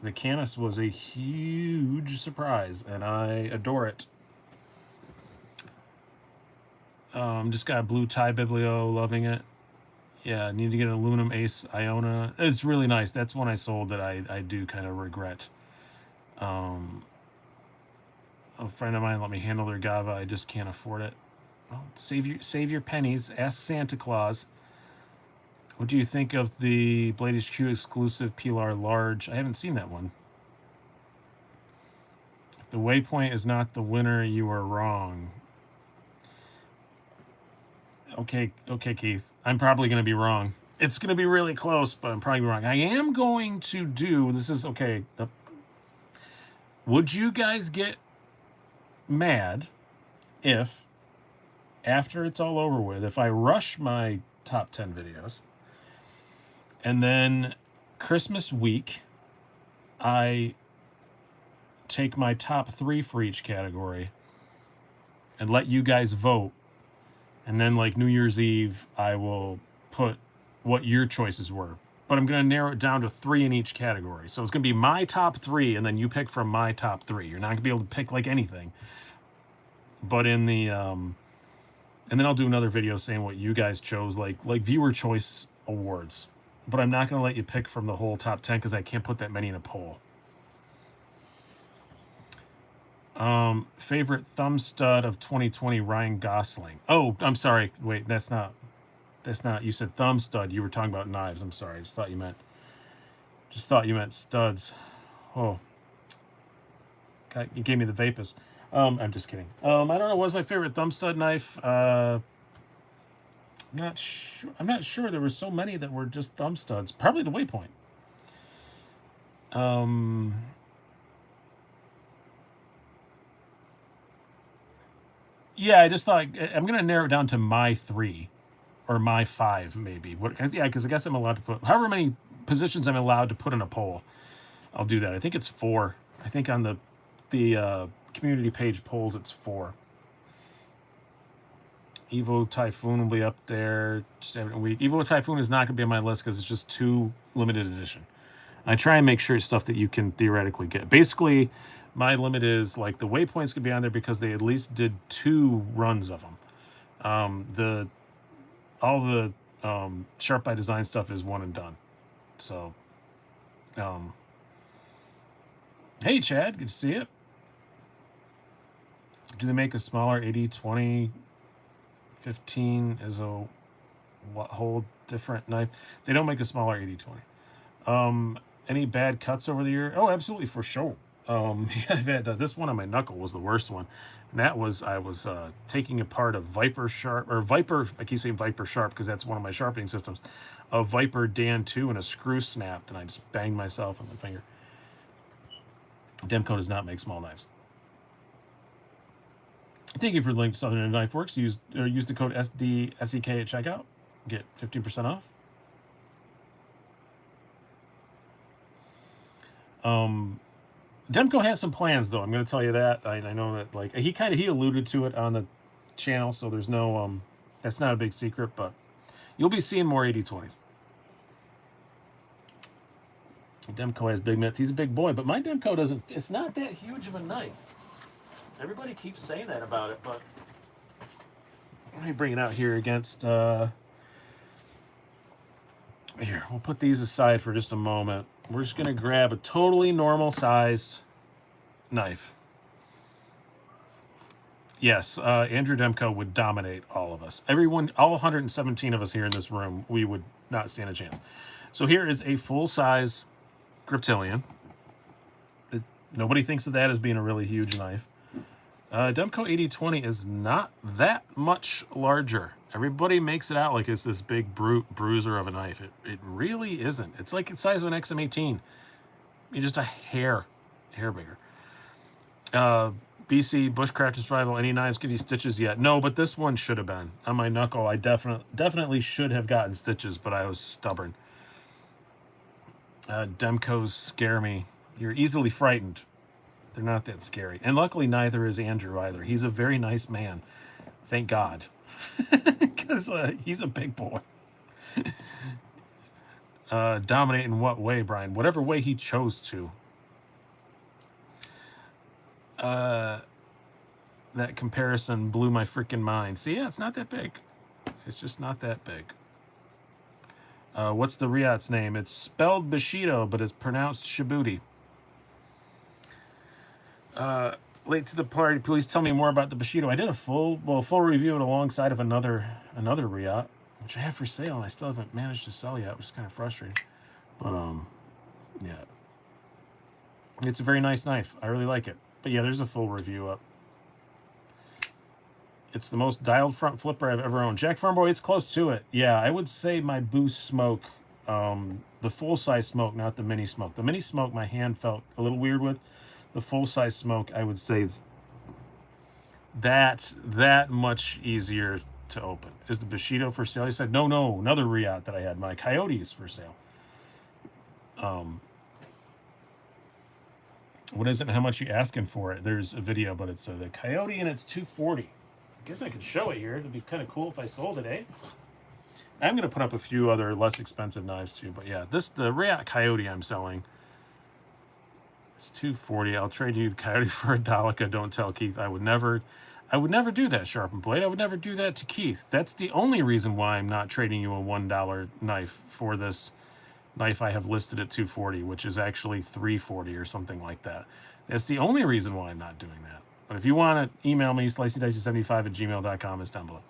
The Canis was a huge surprise, and I adore it. Just got a blue tie Biblio, loving it. Yeah, need to get an aluminum Ace Iona. It's really nice. That's one I sold that I do kind of regret. A friend of mine let me handle their Gava. I just can't afford it. Well, save your pennies. Ask Santa Claus. What do you think of the Blade HQ exclusive Pilar Large? I haven't seen that one. If the Waypoint is not the winner, you are wrong. Okay, Keith. I'm probably going to be wrong. It's going to be really close, but I'm probably wrong. I am going to do... This is... Okay. Would you guys get mad if, after it's all over with, if I rush my top 10 videos, and then Christmas week, I take my top 3 for each category and let you guys vote, and then like New Year's Eve, I will put what your choices were. But I'm going to narrow it down to 3 in each category. So it's going to be my top 3, and then you pick from my top 3. You're not going to be able to pick like anything. But in the... and then I'll do another video saying what you guys chose, like viewer choice awards. But I'm not going to let you pick from the whole top 10 because I can't put that many in a poll. Favorite thumb stud of 2020, Ryan Gosling. Oh, I'm sorry. Wait, that's not. You said thumb stud. You were talking about knives. I'm sorry. I just thought you meant studs. Oh. God, you gave me the vapors. I'm just kidding. I don't know. What was my favorite thumb stud knife? I'm not sure. There were so many that were just thumb studs. Probably the Waypoint. Yeah, I just thought I'm going to narrow it down to my 3 or my 5 maybe. Yeah, because I guess I'm allowed to put however many positions I'm allowed to put in a poll. I'll do that. I think it's 4. I think on the community page polls it's 4. Evo Typhoon will be up there. Evo Typhoon is not going to be on my list because it's just too limited edition. I try and make sure it's stuff that you can theoretically get. Basically, my limit is like the Waypoints could be on there because they at least did 2 runs of them. All the Sharp by Design stuff is one and done. So, hey Chad, good to see you. Do they make a smaller 80-20? 15 is a whole different knife. They don't make a smaller 80-20. Any bad cuts over the year? Oh, absolutely, for sure. I've had this one on my knuckle was the worst one. And that was, I was taking apart a Viper Sharp, or Viper, I keep saying Viper Sharp because that's one of my sharpening systems, a Viper Dan 2, and a screw snapped, and I just banged myself on the finger. Demco does not make small knives. Thank you for the link to Southern Knife Works. Use the code SDSEK at checkout. get 15% off. Demko has some plans, though. I'm going to tell you that. I know that, like, he alluded to it on the channel, so there's no that's not a big secret, but you'll be seeing more 80/20s. Demko has big mitts. He's a big boy, but my Demko doesn't. It's not that huge of a knife. Everybody keeps saying that about it, but let me bring it out here against. Here, we'll put these aside for just a moment. We're just going to grab a totally normal sized knife. Yes, Andrew Demko would dominate all of us. Everyone, all 117 of us here in this room, we would not stand a chance. So here is a full-size Griptilian. Nobody thinks of that as being a really huge knife. Demko 80/20 is not that much larger. Everybody makes it out like it's this big bruiser of a knife. It really isn't. It's like the size of an XM18. You're just a hair bigger. BC, Bushcraft Survival, any knives give you stitches yet? No, but this one should have been. On my knuckle, I definitely should have gotten stitches, but I was stubborn. Demkos scare me. You're easily frightened. They're not that scary. And luckily, neither is Andrew either. He's a very nice man. Thank God. Because he's a big boy. Dominate in what way, Brian? Whatever way he chose to. That comparison blew my freaking mind. See, yeah, it's not that big. It's just not that big. What's the Riot's name? It's spelled Bushido, but it's pronounced Shibuti. Late to the party, please tell me more about the Bushido. I did a full review it alongside of another Riot, which I have for sale, and I still haven't managed to sell yet, which is kind of frustrating. But yeah, it's a very nice knife. I really like it. But yeah, there's a full review up. It's the most dialed front flipper I've ever owned. Jack Farmboy, it's close to it. Yeah, I would say my Boost Smoke, the full-size Smoke, not the mini Smoke. The mini Smoke, my hand felt a little weird with. The full-size Smoke, I would say, is that much easier to open. Is the Bushido for sale? He said, no, another Riot that I had. My Coyote is for sale. What is it and how much you asking for it? There's a video, but it's the Coyote and it's $240. I guess I could show it here. It'd be kind of cool if I sold it, eh? I'm going to put up a few other less expensive knives too, but yeah, the Riot Coyote I'm selling, it's $240. I'll trade you the Coyote for a Dalica. Don't tell Keith. I would never do that, Sharpened Blade. I would never do that to Keith. That's the only reason why I'm not trading you a $1 knife for this knife I have listed at $240, which is actually $340 or something like that. That's the only reason why I'm not doing that. But if you want to email me, slicydicey75@gmail.com is down below.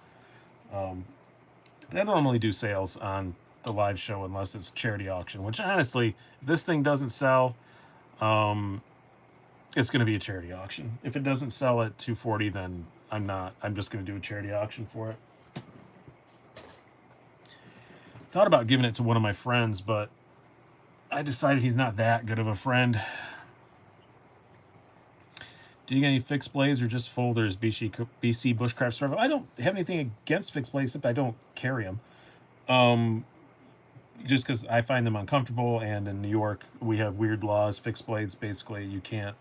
But I normally do sales on the live show unless it's charity auction, which honestly, if this thing doesn't sell, it's going to be a charity auction. If it doesn't sell at $240, then I'm just going to do a charity auction for it. Thought about giving it to one of my friends, but I decided he's not that good of a friend. Do you get any fixed blades or just folders, BC Bushcraft Survival? I don't have anything against fixed blades, except I don't carry them. Just because I find them uncomfortable, and in New York, we have weird laws. Fixed blades, basically, you can't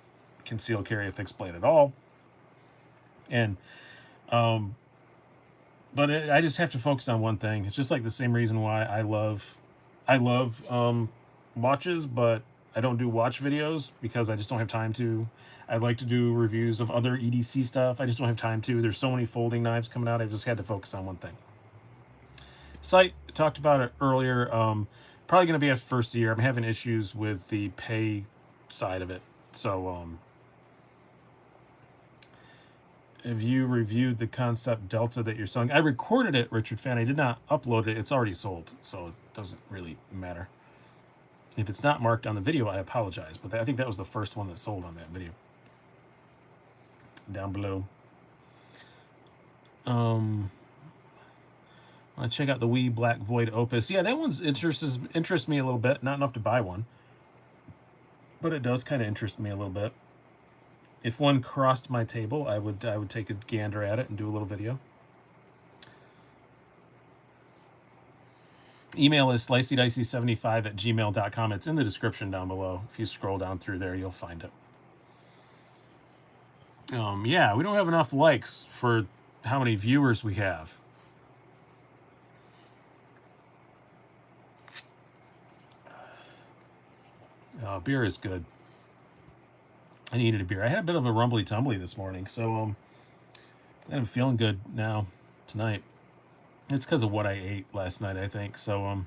conceal carry a fixed blade at all. And, but I just have to focus on one thing. It's just like the same reason why I love watches, but I don't do watch videos because I just don't have time to. I'd like to do reviews of other EDC stuff. I just don't have time to. There's so many folding knives coming out. I've just had to focus on one thing. Site, talked about it earlier. Probably going to be after first year. I'm having issues with the pay side of it. So, have you reviewed the concept Delta that you're selling? I recorded it, Richard Fan. I did not upload it. It's already sold, so it doesn't really matter. If it's not marked on the video, I apologize. But I think that was the first one that sold on that video. Down below. Want to check out the Wee Black Void Opus. Yeah, that one's interests me a little bit. Not enough to buy one, but it does kind of interest me a little bit. If one crossed my table, I would take a gander at it and do a little video. Email is slicydicey75@gmail.com. It's in the description down below. If you scroll down through there, you'll find it. Yeah, we don't have enough likes for how many viewers we have. Beer is good. I needed a beer. I had a bit of a rumbly tumbly this morning, so I'm feeling good now tonight. It's because of what I ate last night, I think. So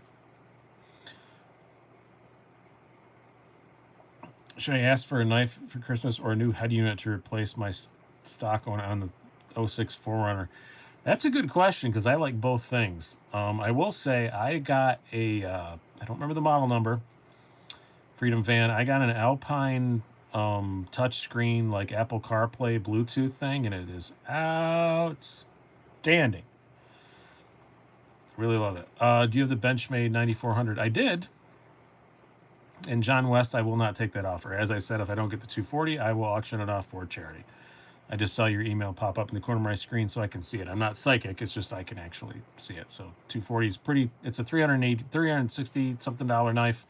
should I ask for a knife for Christmas or a new head unit to replace my stock on the 06 4Runner? That's a good question because I like both things. I will say I got a I don't remember the model number. Freedom van. I got an Alpine touchscreen like Apple CarPlay Bluetooth thing, and it is outstanding. Really love it. Do you have the Benchmade 9400? I did. And John West, I will not take that offer. As I said, if I don't get the 240, I will auction it off for charity. I just saw your email pop up in the corner of my screen so I can see it. I'm not psychic. It's just I can actually see it. So 240 is pretty. It's a $360 something knife.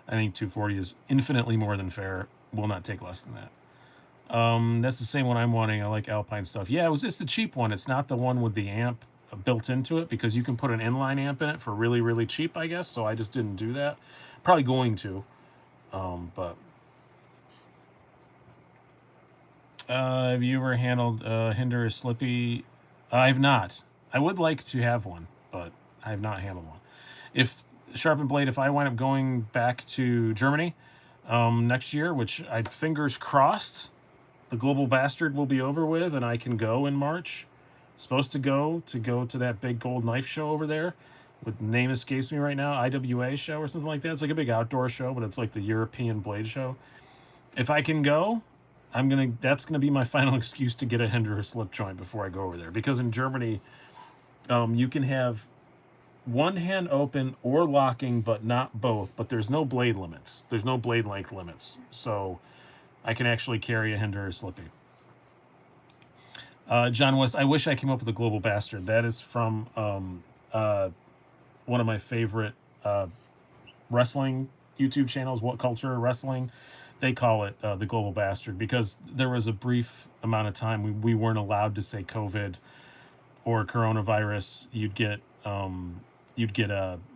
I think 240 is infinitely more than fair. Will not take less than that. That's the same one I'm wanting. I like Alpine stuff. Yeah, it's the cheap one. It's not the one with the amp built into it because you can put an inline amp in it for really, really cheap, I guess. So I just didn't do that. Probably going to. But have you ever handled Hinder or Slippy? I've not. I would like to have one, but I have not handled one. If Sharpened Blade, if I wind up going back to Germany next year, which I fingers crossed, the Global Bastard will be over with, and I can go in March. Supposed to go to that big gold knife show over there. With name escapes me right now, IWA show or something like that. It's like a big outdoor show, but it's like the European blade show. If I can go, that's gonna be my final excuse to get a Hinder or slip joint before I go over there. Because in Germany, you can have one hand open or locking, but not both. But there's no blade limits. There's no blade length limits. So I can actually carry a Hinder or Slippy. John West, I wish I came up with a Global Bastard. That is from one of my favorite wrestling YouTube channels, What Culture Wrestling. They call it the Global Bastard because there was a brief amount of time we weren't allowed to say COVID or coronavirus. You'd get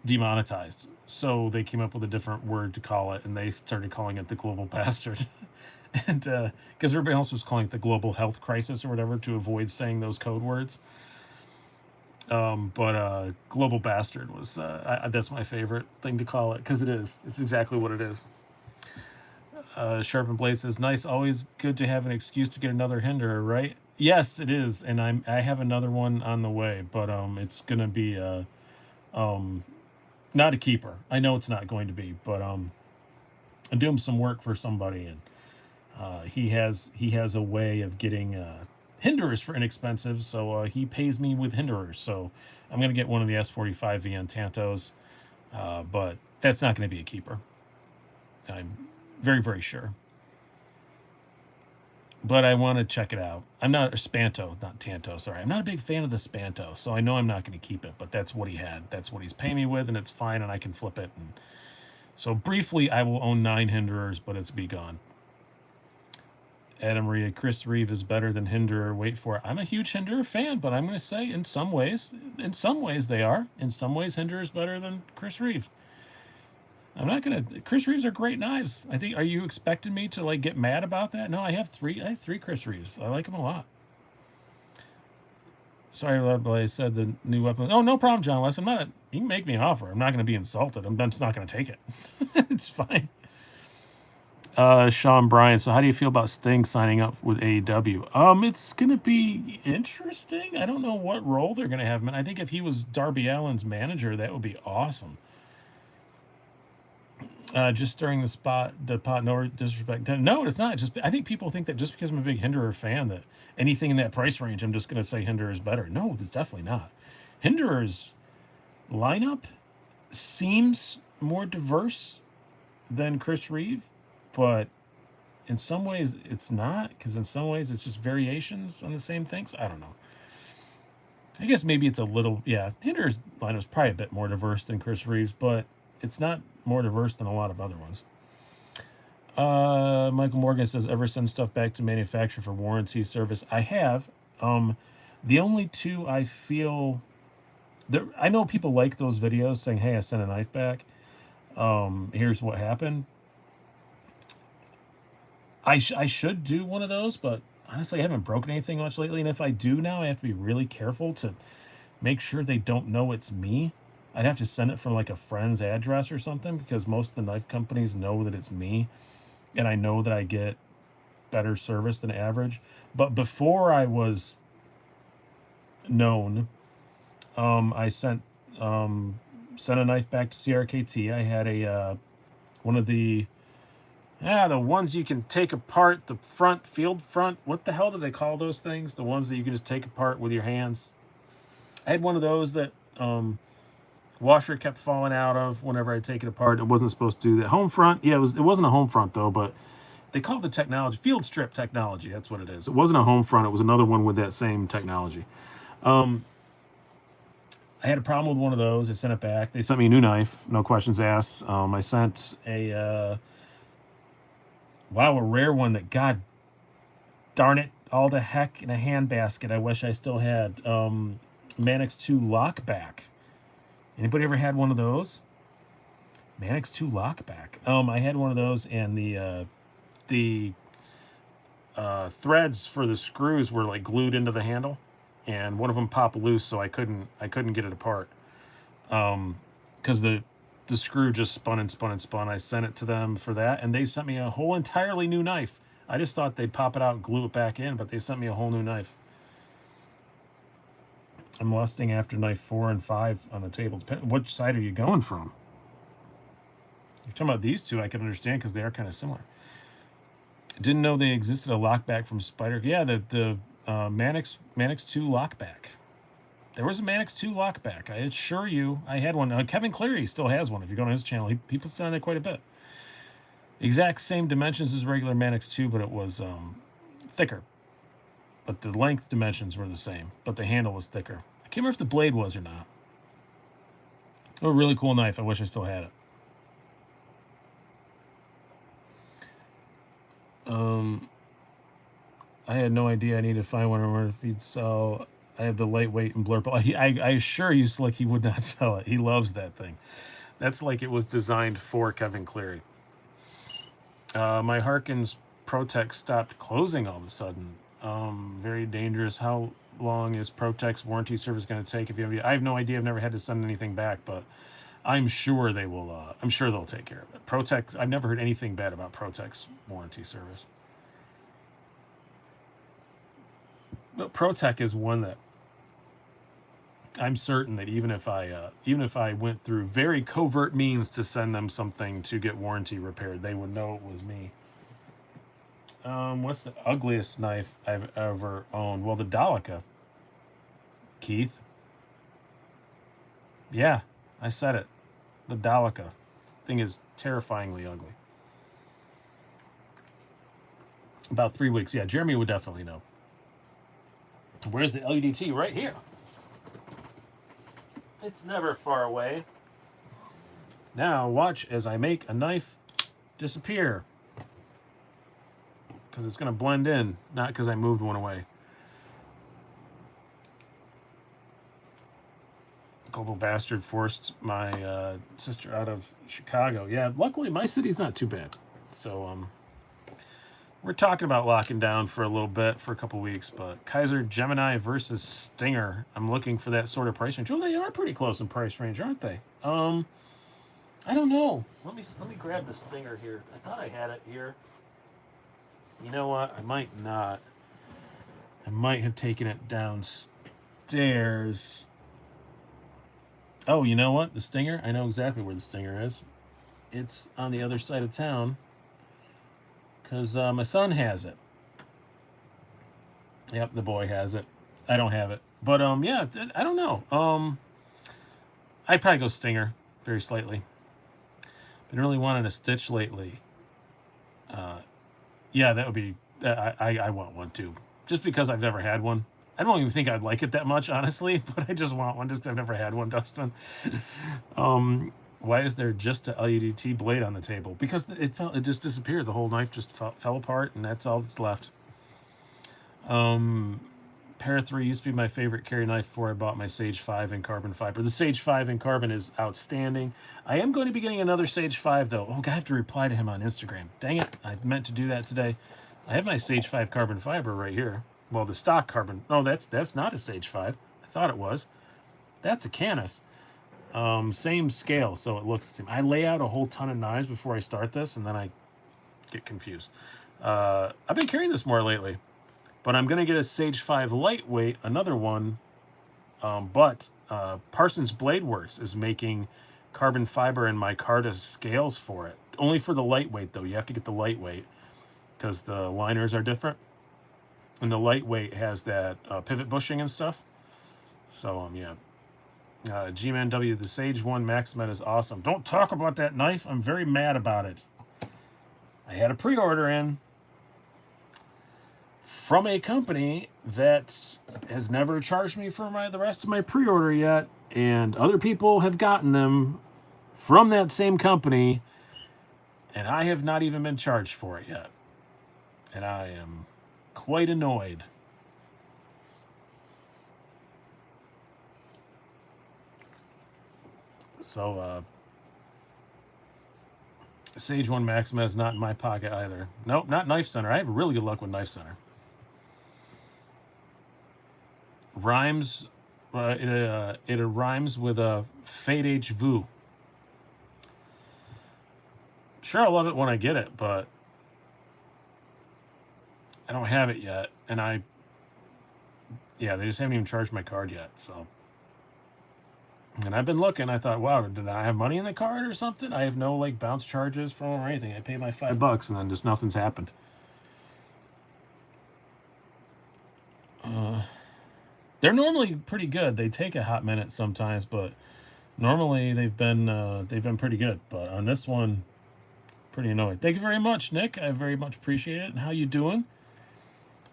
demonetized. So they came up with a different word to call it, and they started calling it the Global Bastard. And because everybody else was calling it the global health crisis or whatever to avoid saying those code words. But Global Bastard was that's my favorite thing to call it because it's exactly what it is. Sharpened Blade says, nice, always good to have an excuse to get another Hinder, right? Yes, it is, and I have another one on the way, but it's gonna be not a keeper. I know it's not going to be, but I'm doing some work for somebody, and he has a way of getting Hinderers for inexpensive, so he pays me with Hinderers. So I'm going to get one of the S45 VN Tantos, but that's not going to be a keeper. I'm very, very sure. But I want to check it out. I'm not a Spanto, not Tanto, sorry. I'm not a big fan of the Spanto, so I know I'm not going to keep it, but that's what he had. That's what he's paying me with, and it's fine, and I can flip it. And so briefly, I will own 9 Hinderers, but it's be gone. Adam Maria, Chris Reeve is better than Hinderer. Wait for it. I'm a huge Hinderer fan, but I'm going to say in some ways they are. In some ways, Hinderer is better than Chris Reeve. I'm not going to. Chris Reeves are great knives. I think. Are you expecting me to like get mad about that? No, I have three Chris Reeves. I like them a lot. Sorry, but I said the new weapon. Oh, no problem, John West. I'm not. You can make me an offer. I'm not going to be insulted. I'm just not going to take it. It's fine. Sean Bryan, so how do you feel about Sting signing up with AEW? It's going to be interesting. I don't know what role they're going to have him in. I think if he was Darby Allin's manager, that would be awesome. Just during the pot, no disrespect. No, it's not. I think people think that just because I'm a big Hinderer fan, that anything in that price range, I'm just going to say Hinderer is better. No, it's definitely not. Hinderer's lineup seems more diverse than Chris Reeve, but in some ways it's not, because in some ways it's just variations on the same things. I don't know. I guess maybe it's a little, yeah, Hinder's lineup is probably a bit more diverse than Chris Reeves, but it's not more diverse than a lot of other ones. Michael Morgan says, ever send stuff back to manufacturer for warranty service? I have. The only two I feel, I know people like those videos saying, hey, I sent a knife back. Here's what happened. I should do one of those, but honestly, I haven't broken anything much lately. And if I do now, I have to be really careful to make sure they don't know it's me. I'd have to send it from like a friend's address or something, because most of the knife companies know that it's me. And I know that I get better service than average. But before I was known, I sent a knife back to CRKT. I had a one of the ones you can take apart, the front, field front. What the hell do they call those things? The ones that you can just take apart with your hands. I had one of those that washer kept falling out of whenever I take it apart. It wasn't supposed to do that. Home front, yeah, it wasn't a home front though, but they call the technology field strip technology. That's what it is. It wasn't a home front. It was another one with that same technology. I had a problem with one of those. I sent it back. They sent me a new knife, no questions asked. I sent a a rare one that, God darn it, all the heck in a handbasket. I wish I still had. Mannix 2 lockback. Anybody ever had one of those? Mannix 2 lockback. I had one of those, and the threads for the screws were like glued into the handle, and one of them popped loose, so I couldn't get it apart. Because the screw just spun and spun and spun. I sent it to them for that, and they sent me a whole entirely new knife. I just thought they'd pop it out and glue it back in, but they sent me a whole new knife. I'm lusting after knife 4 and 5 on the table. Which side are you going from? You're talking about these two, I can understand because they are kind of similar. Didn't know they existed a lockback from Spider. Yeah, the Mannix 2 lockback. There was a Mannix 2 lockback. I assure you, I had one. Kevin Cleary still has one. If you go on his channel, he puts it on there quite a bit. Exact same dimensions as regular Mannix 2, but it was thicker. But the length dimensions were the same, but the handle was thicker. I can't remember if the blade was or not. Oh, a really cool knife. I wish I still had it. I had no idea I needed to find one or if he'd sell. I have the lightweight and blur. I assure you, Slick, he would not sell it. He loves that thing. That's like it was designed for Kevin Cleary. My Harkins Protec stopped closing all of a sudden. Very dangerous. How long is Protec's warranty service going to take? I have no idea. I've never had to send anything back, but I'm sure they will. I'm sure they'll take care of it. Protec. I've never heard anything bad about Protec's warranty service. But Protec is one that I'm certain that even if I went through very covert means to send them something to get warranty repaired, they would know it was me. What's the ugliest knife I've ever owned? Well, the Dalica. Keith. Yeah, I said it. The Dalica. Thing is terrifyingly ugly. About 3 weeks. Yeah, Jeremy would definitely know. Where's the LUDT? Right here. It's never far away. Now watch as I make a knife disappear. Because it's going to blend in, not because I moved one away. Global bastard forced my sister out of Chicago. Yeah, luckily my city's not too bad. So we're talking about locking down for a little bit, for a couple weeks. But Kaiser Gemini versus Stinger. I'm looking for that sort of price range. Well, they are pretty close in price range, aren't they? I don't know. Let me grab the Stinger here. I thought I had it here. You know what? I might not. I might have taken it downstairs. Oh, you know what? The Stinger? I know exactly where the Stinger is. It's on the other side of town. Because my son has it. Yep, the boy has it. I don't have it. But, yeah, I don't know. I'd probably go Stinger, very slightly. Been really wanting a Stitch lately. Yeah, that would be... I want one, too. Just because I've never had one. I don't even think I'd like it that much, honestly, but I just want one. Just I've never had one, Dustin. Why is there just a LUDT blade on the table? Because it just disappeared. The whole knife just fell apart, and that's all that's left. Para 3 used to be my favorite carry knife before I bought my Sage 5 in carbon fiber. The Sage 5 in carbon is outstanding. I am going to be getting another Sage 5, though. Oh, I have to reply to him on Instagram. Dang it, I meant to do that today. I have my Sage 5 carbon fiber right here. Well, the stock carbon. No, that's not a Sage 5. I thought it was. That's a Canis. Same scale, so it looks the same. I lay out a whole ton of knives before I start this, and then I get confused. I've been carrying this more lately. But I'm going to get a Sage 5 lightweight, another one. But Parsons Blade Works is making carbon fiber and micarta scales for it. Only for the lightweight, though. You have to get the lightweight because the liners are different. And the lightweight has that pivot bushing and stuff. So, yeah. G-Man W, the Sage 1 Maximet is awesome. Don't talk about that knife. I'm very mad about it. I had a pre-order in from a company that has never charged me for the rest of my pre-order yet, and other people have gotten them from that same company, and I have not even been charged for it yet. And I am quite annoyed. So, Sage 1 Maxima is not in my pocket either. Nope, not Knife Center. I have really good luck with Knife Center. Rhymes, it rhymes with a Fade H Vu. Sure, I'll love it when I get it, but I don't have it yet. And they just haven't even charged my card yet, so. And I've been looking. I thought, wow, did I have money in the card or something? I have no, like, bounce charges from them or anything. I paid my $5, and then just nothing's happened. They're normally pretty good. They take a hot minute sometimes, but normally they've been pretty good. But on this one, pretty annoyed. Thank you very much, Nick. I very much appreciate it. And how you doing?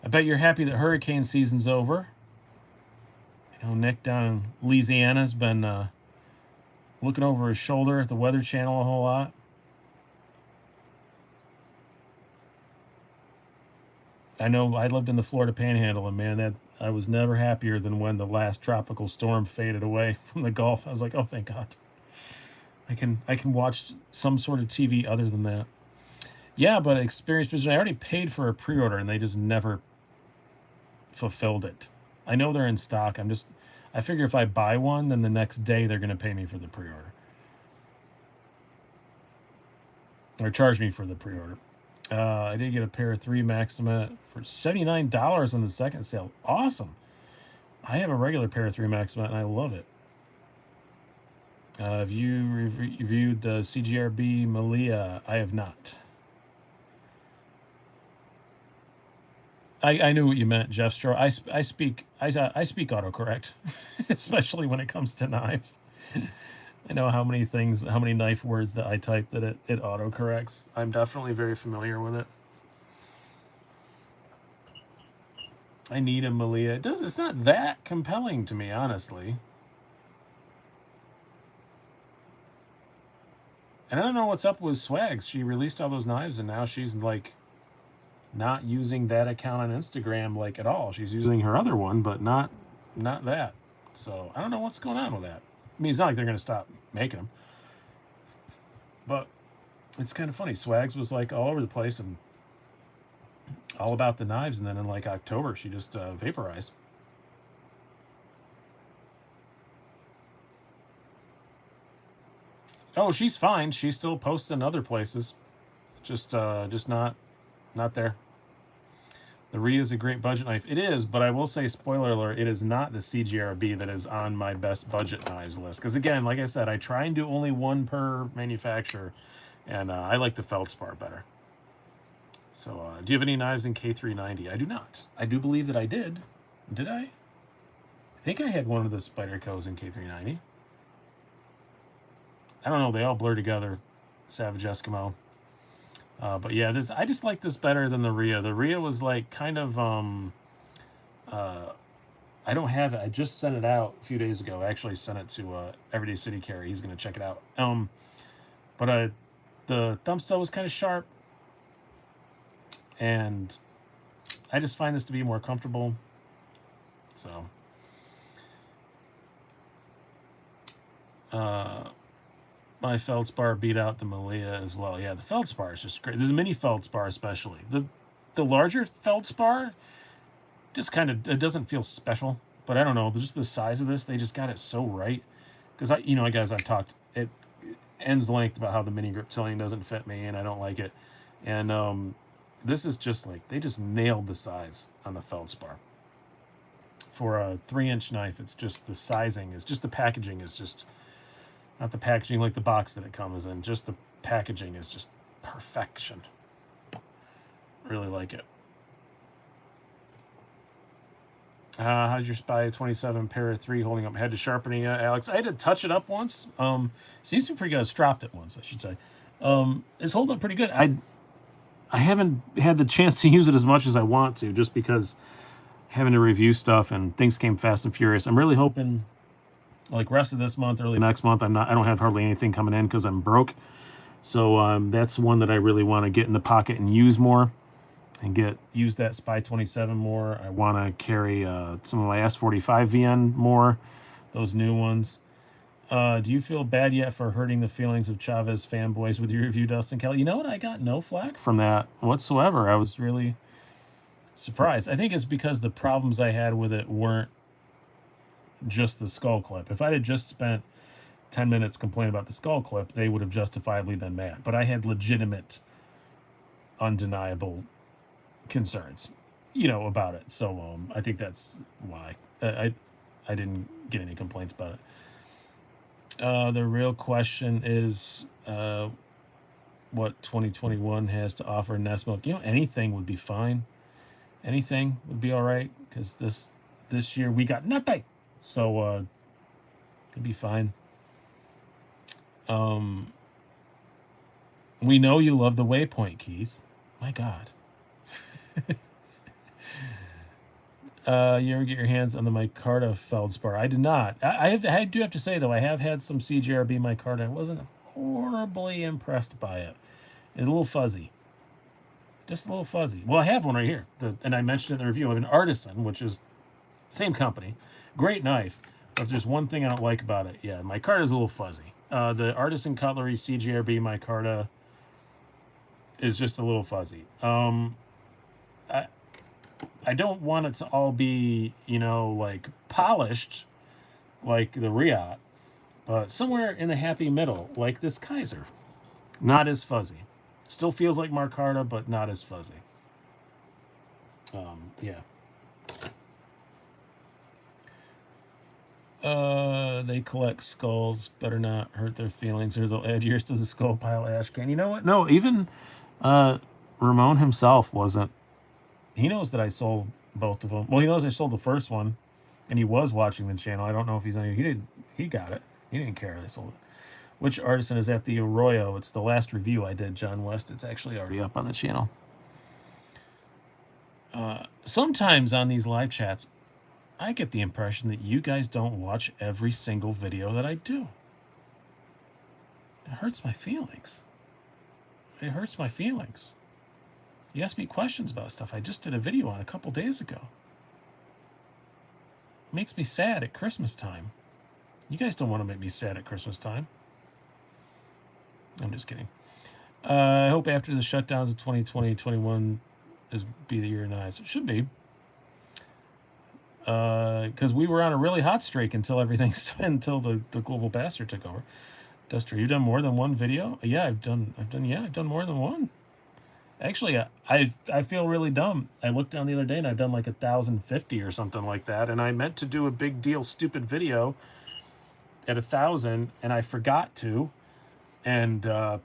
I bet you're happy that hurricane season's over. You know, Nick down in Louisiana's been looking over his shoulder at the Weather Channel a whole lot. I know I lived in the Florida Panhandle, and man, I was never happier than when the last tropical storm faded away from the Gulf. I was like, oh, thank God. I can watch some sort of TV other than that. Yeah, but Experience Vision, I already paid for a pre-order, and they just never fulfilled it. I know they're in stock. I figure if I buy one, then the next day they're going to pay me for the pre-order. Or charge me for the pre-order. I did get a pair of 3 Maxima for $79 on the second sale. Awesome. I have a regular pair of 3 Maxima, and I love it. Have you reviewed the CGRB Malia? I have not. I knew what you meant, Jeff Stroh. I speak autocorrect, especially when it comes to knives. I know how many knife words that I type that it autocorrects. I'm definitely very familiar with it. I need a Malia. It's not that compelling to me, honestly. And I don't know what's up with Swags. She released all those knives, and now she's like not using that account on Instagram like at all. She's using her other one, but not that. So I don't know what's going on with that. I mean, it's not like they're going to stop making them. But it's kind of funny. Swags was like all over the place and all about the knives. And then in like October, she just vaporized. Oh, she's fine. She still posts in other places. Just not there. The Rhea is a great budget knife. It is, but I will say, spoiler alert, it is not the CGRB that is on my best budget knives list. Because again, like I said, I try and do only one per manufacturer, and I like the Feldspar better. So, do you have any knives in K390? I do not. I do believe that I did. Did I? I think I had one of the Spydercos in K390. I don't know. They all blur together. Savage Eskimo. But yeah, I just like this better than the Rhea. The Rhea was like kind of I don't have it. I just sent it out a few days ago. I actually sent it to Everyday City Carry. He's going to check it out. But the thumb style was kind of sharp, and I just find this to be more comfortable. So, my feldspar beat out the Malia as well. Yeah, the feldspar is just great. There's a mini feldspar especially. The larger feldspar just kind of, it doesn't feel special. But I don't know, just the size of this, they just got it so right. Because guys, I've talked at end's length about how the mini grip tilling doesn't fit me and I don't like it. And this is just like, they just nailed the size on the feldspar. For a 3-inch knife, it's just the sizing is just, the packaging is just, not the packaging like the box that it comes in, just the packaging is just perfection. Really like it. How's your Spy 27 Para 3 holding up head to sharpening, Alex? I had to touch it up once. Seems to be pretty good. I stropped it once, I should say. It's holding up pretty good. I haven't had the chance to use it as much as I want to, just because having to review stuff and things came fast and furious. I'm really hoping, like rest of this month, early next month, I don't have hardly anything coming in because I'm broke. So that's one that I really want to get in the pocket and use more. And use that Spy 27 more. I want to carry some of my S45 VN more, those new ones. Do you feel bad yet for hurting the feelings of Chavez fanboys with your review, Dustin Kelly? You know what? I got no flack from that whatsoever. I was really surprised. I think it's because the problems I had with it weren't just the skull clip. If I had just spent 10 minutes complaining about the skull clip, they would have justifiably been mad. But I had legitimate, undeniable concerns, about it. So I think that's why I didn't get any complaints about it. The real question is what 2021 has to offer Nest Milk. Anything would be fine. Anything would be all right, because this year we got nothing. So it'd be fine. We know you love the Waypoint, Keith. My God. You ever get your hands on the Micarta feldspar? I did not. I do have to say, though, I have had some CGRB Micarta. I wasn't horribly impressed by it. It's a little fuzzy. Just a little fuzzy. Well, I have one right here. And I mentioned in the review of an Artisan, which is same company. Great knife. But there's one thing I don't like about it. Yeah, Micarta is a little fuzzy. The Artisan Cutlery CGRB Micarta is just a little fuzzy. I don't want it to all be, like polished like the Riot, but somewhere in the happy middle, like this Kaiser. Not as fuzzy. Still feels like Micarta, but not as fuzzy. Yeah. They collect skulls. Better not hurt their feelings, or they'll add yours to the skull pile ash can. You know what? No, even Ramon himself wasn't. He knows that I sold both of them. Well, he knows I sold the first one, and he was watching the channel. I don't know if he's on here. He did. He got it. He didn't care. I sold it. Which Artisan is at the Arroyo? It's the last review I did, John West. It's actually already up on the channel. Sometimes on these live chats, I get the impression that you guys don't watch every single video that I do. It hurts my feelings. It hurts my feelings. You ask me questions about stuff I just did a video on a couple days ago. It makes me sad at Christmas time. You guys don't want to make me sad at Christmas time. I'm just kidding. I hope after the shutdowns of 2020, 21 be the year nice. It should be. Because we were on a really hot streak until until the global bastard took over. Duster, you've done more than one video? Yeah, I've done more than one. Actually, I feel really dumb. I looked down the other day and I've done like 1,050 or something like that. And I meant to do a big deal stupid video at 1,000 and I forgot to. And I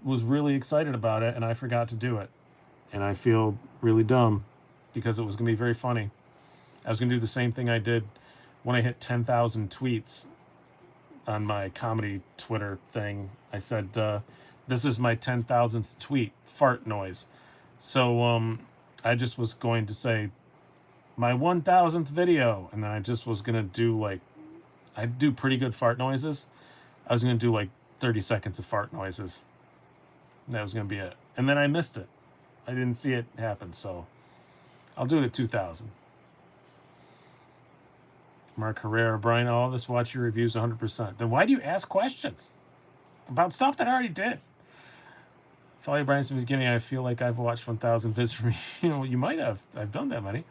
was really excited about it and I forgot to do it. And I feel really dumb because it was going to be very funny. I was going to do the same thing I did when I hit 10,000 tweets on my comedy Twitter thing. I said, this is my 10,000th tweet, fart noise. So I just was going to say my 1000th video, and then I just was gonna do like, I do pretty good fart noises. I was gonna do like 30 seconds of fart noises. That was gonna be it, and then I missed it. I didn't see it happen, so I'll do it at 2000. Mark Herrera, Brian, all of us watch your reviews 100%. Then why do you ask questions about stuff that I already did? Follow Brian since the beginning. I feel like I've watched 1,000 vids from you. You know, you might have. I've done that many.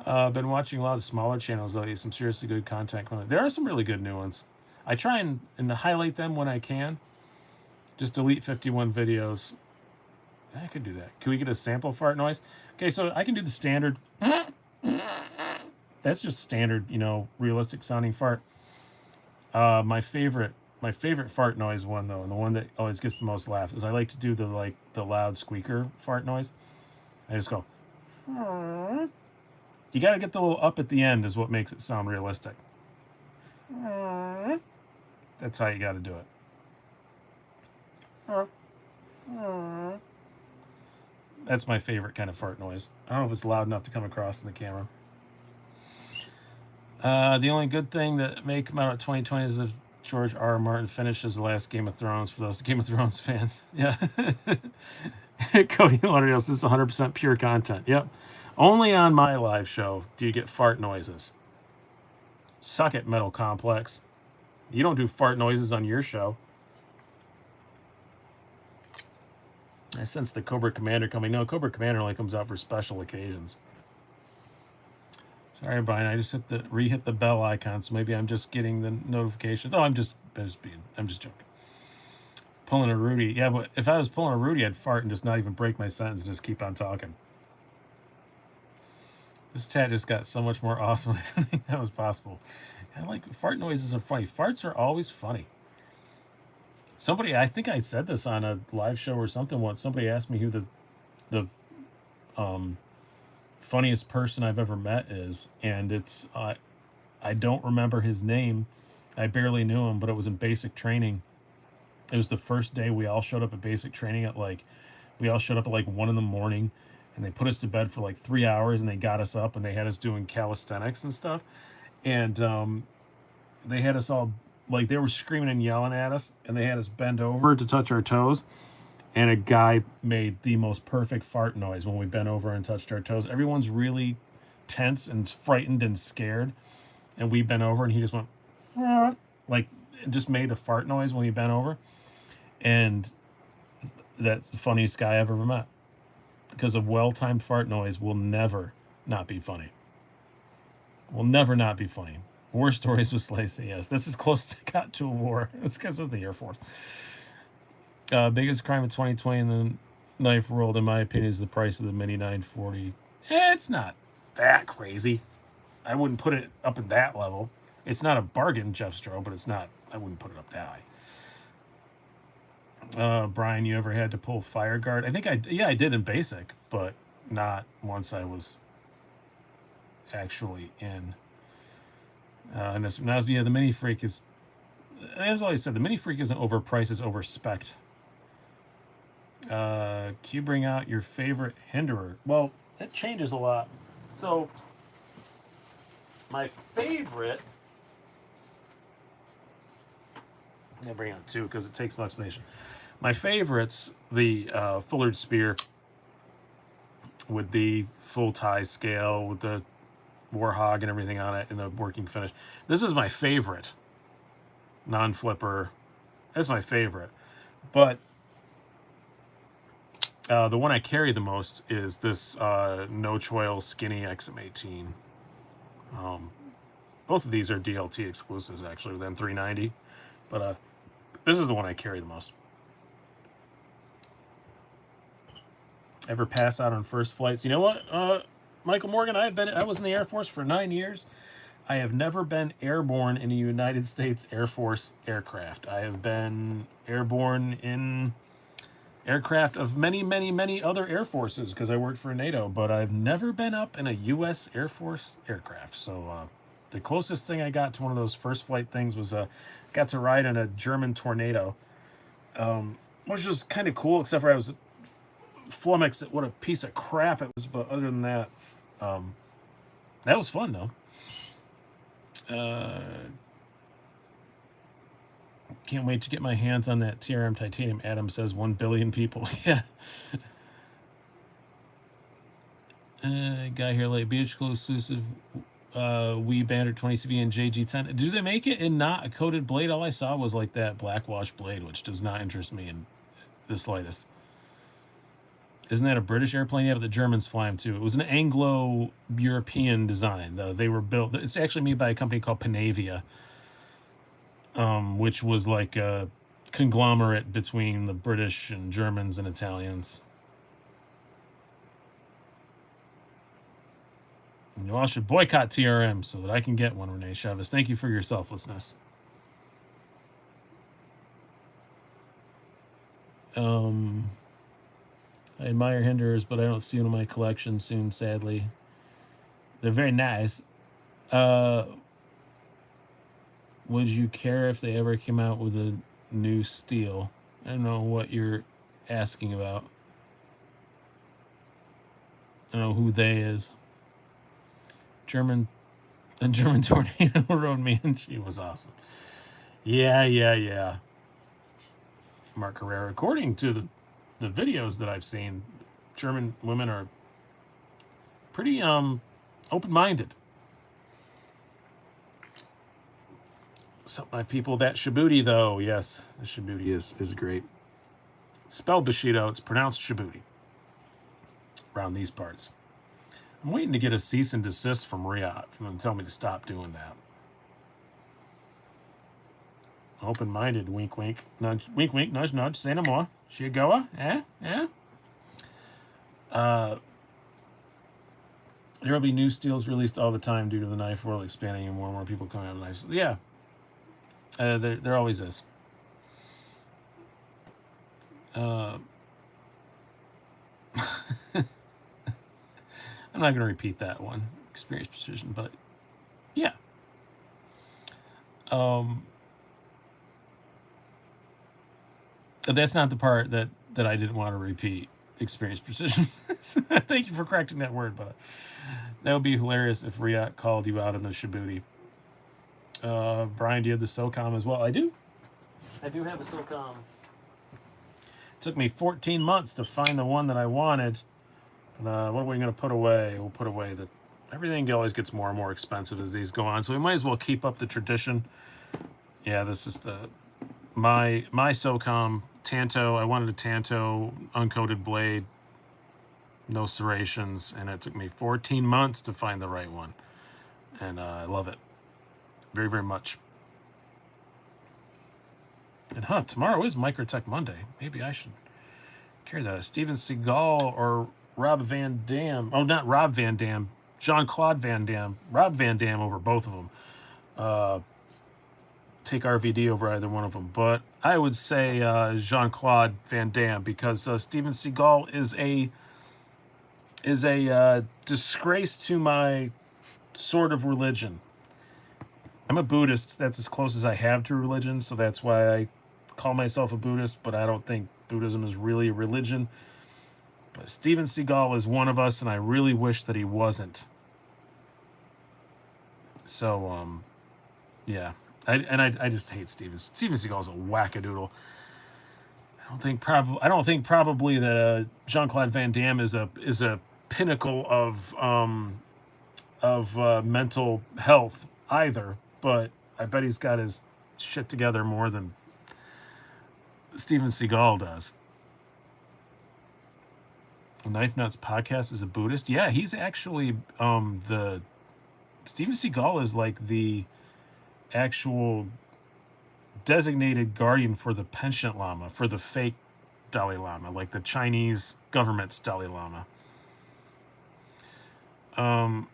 Been watching a lot of smaller channels lately. Some seriously good content. There are some really good new ones. I try and highlight them when I can. Just delete 51 videos. I could do that. Can we get a sample fart noise? Okay, so I can do the standard. That's just standard, you know, realistic sounding fart. My favorite fart noise one though, and the one that always gets the most laughs, is I like to do the loud squeaker fart noise. I just go. You got to get the little up at the end is what makes it sound realistic. That's how you got to do it. That's my favorite kind of fart noise. I don't know if it's loud enough to come across in the camera. The only good thing that may come out of 2020 is if George R. R. Martin finishes the last Game of Thrones, for those Game of Thrones fans. Yeah. Cody Lauderdale, this is 100% pure content. Yep. Only on my live show do you get fart noises. Suck it, Metal Complex. You don't do fart noises on your show. I sense the Cobra Commander coming. No, Cobra Commander only comes out for special occasions. Sorry, Brian. I just re-hit the bell icon, so maybe I'm just getting the notifications. Oh, I'm just joking. Pulling a Rudy. Yeah, but if I was pulling a Rudy, I'd fart and just not even break my sentence and just keep on talking. This chat just got so much more awesome. I didn't think that was possible. I like fart noises are funny. Farts are always funny. Somebody, I think I said this on a live show or something once. Somebody asked me who the funniest person I've ever met is, and it's I don't remember his name. I barely knew him, but it was in basic training. It was the first day we all showed up at basic training at like 1 in the morning, and they put us to bed for like 3 hours, and they got us up and they had us doing calisthenics and stuff, and they had us all, like, they were screaming and yelling at us, and they had us bend over to touch our toes. And a guy made the most perfect fart noise when we bent over and touched our toes. Everyone's really tense and frightened and scared. And we bent over and he just went, like, just made a fart noise when he bent over. And that's the funniest guy I've ever met. Because a well-timed fart noise will never not be funny. Will never not be funny. War stories with Lacey, yes. This is close to got to a war. It's because of the Air Force. Biggest crime of 2020 in the knife world, in my opinion, is the price of the Mini 940. It's not that crazy. I wouldn't put it up at that level. It's not a bargain, Jeff Stroh, but it's not. I wouldn't put it up that high. Brian, you ever had to pull fire guard? I think I did in basic, but not once I was actually in. And the Mini Freak is, as I always said, the Mini Freak isn't overpriced, it's over-spec'd. Can you bring out your favorite hinderer? Well, it changes a lot. So, my favorite, I'm going to bring out two because it takes some explanation. My favorite's the Fullard Spear with the full tie scale, with the Warhog and everything on it, and the working finish. This is my favorite non-flipper. That's my favorite. But the one I carry the most is this No Choil Skinny XM18. Both of these are DLT exclusives, actually, with M390. But this is the one I carry the most. Ever pass out on first flights? You know what, Michael Morgan, I was in the Air Force for 9 years. I have never been airborne in a United States Air Force aircraft. I have been airborne in aircraft of many, many, many other Air Forces because I worked for NATO, but I've never been up in a U.S. Air Force aircraft. So the closest thing I got to one of those first flight things was got to ride in a German Tornado, which was kind of cool, except for I was flummoxed at what a piece of crap it was. But other than that, that was fun though. Can't wait to get my hands on that TRM titanium. Adam says 1 billion people. Yeah. Guy here late. Beachco exclusive. Wee Bandit 20CV and JG10. Do they make it in not a coated blade? All I saw was like that blackwash blade, which does not interest me in the slightest. Isn't that a British airplane? Yeah, but the Germans fly them too. It was an Anglo-European design, though. They were built. It's actually made by a company called Panavia, which was like a conglomerate between the British and Germans and Italians. You all should boycott TRM so that I can get one, Renee Chavez. Thank you for your selflessness. I admire Hinders, but I don't see them in my collection soon, sadly. They're very nice. Would you care if they ever came out with a new steel? I don't know what you're asking about. I don't know who they is. A German tornado rode me, and she was awesome. Yeah. Mark Herrera. According to the videos that I've seen, German women are pretty open-minded. So my people, that Shibuti though, yes, the Shibuti is great. Spelled Bushido, it's pronounced Shibuti. Around these parts. I'm waiting to get a cease and desist from Riot for them to tell me to stop doing that. Open-minded, wink, wink, nudge, wink, wink, nudge, nudge. Say no more. Shigawa, eh? There will be new steels released all the time due to the knife world expanding and more people coming out of knives. Yeah, there always is. I'm not going to repeat that one, experience precision, but yeah. That's not the part that I didn't want to repeat, experience precision. Thank you for correcting that word, but that would be hilarious if Riot called you out on the Shibuti. Brian, do you have the SOCOM as well? I do have a SOCOM. It took me 14 months to find the one that I wanted. What are we going to put away? We'll put away everything always gets more and more expensive as these go on, so we might as well keep up the tradition. Yeah, this is my SOCOM Tanto. I wanted a Tanto uncoated blade, no serrations, and it took me 14 months to find the right one, and I love it very, very much. And tomorrow is Microtech Monday. Maybe I should carry that. Steven Seagal or Rob Van Dam. Oh, not Rob Van Dam. Jean-Claude Van Damme. Rob Van Dam over both of them. Take RVD over either one of them. But I would say Jean-Claude Van Damme, because Steven Seagal is a disgrace to my sort of religion. I'm a Buddhist. That's as close as I have to religion, so that's why I call myself a Buddhist, but I don't think Buddhism is really a religion. But Steven Seagal is one of us, and I really wish that he wasn't. So, yeah. I just hate Steven. Steven Seagal's a wackadoodle. I don't think probably that Jean-Claude Van Damme is a pinnacle of mental health either, but I bet he's got his shit together more than Steven Seagal does. Knife Nuts podcast is a Buddhist. Yeah, he's actually the Steven Seagal is like the actual designated guardian for the penchant lama, for the fake Dalai Lama, like the Chinese government's Dalai Lama. I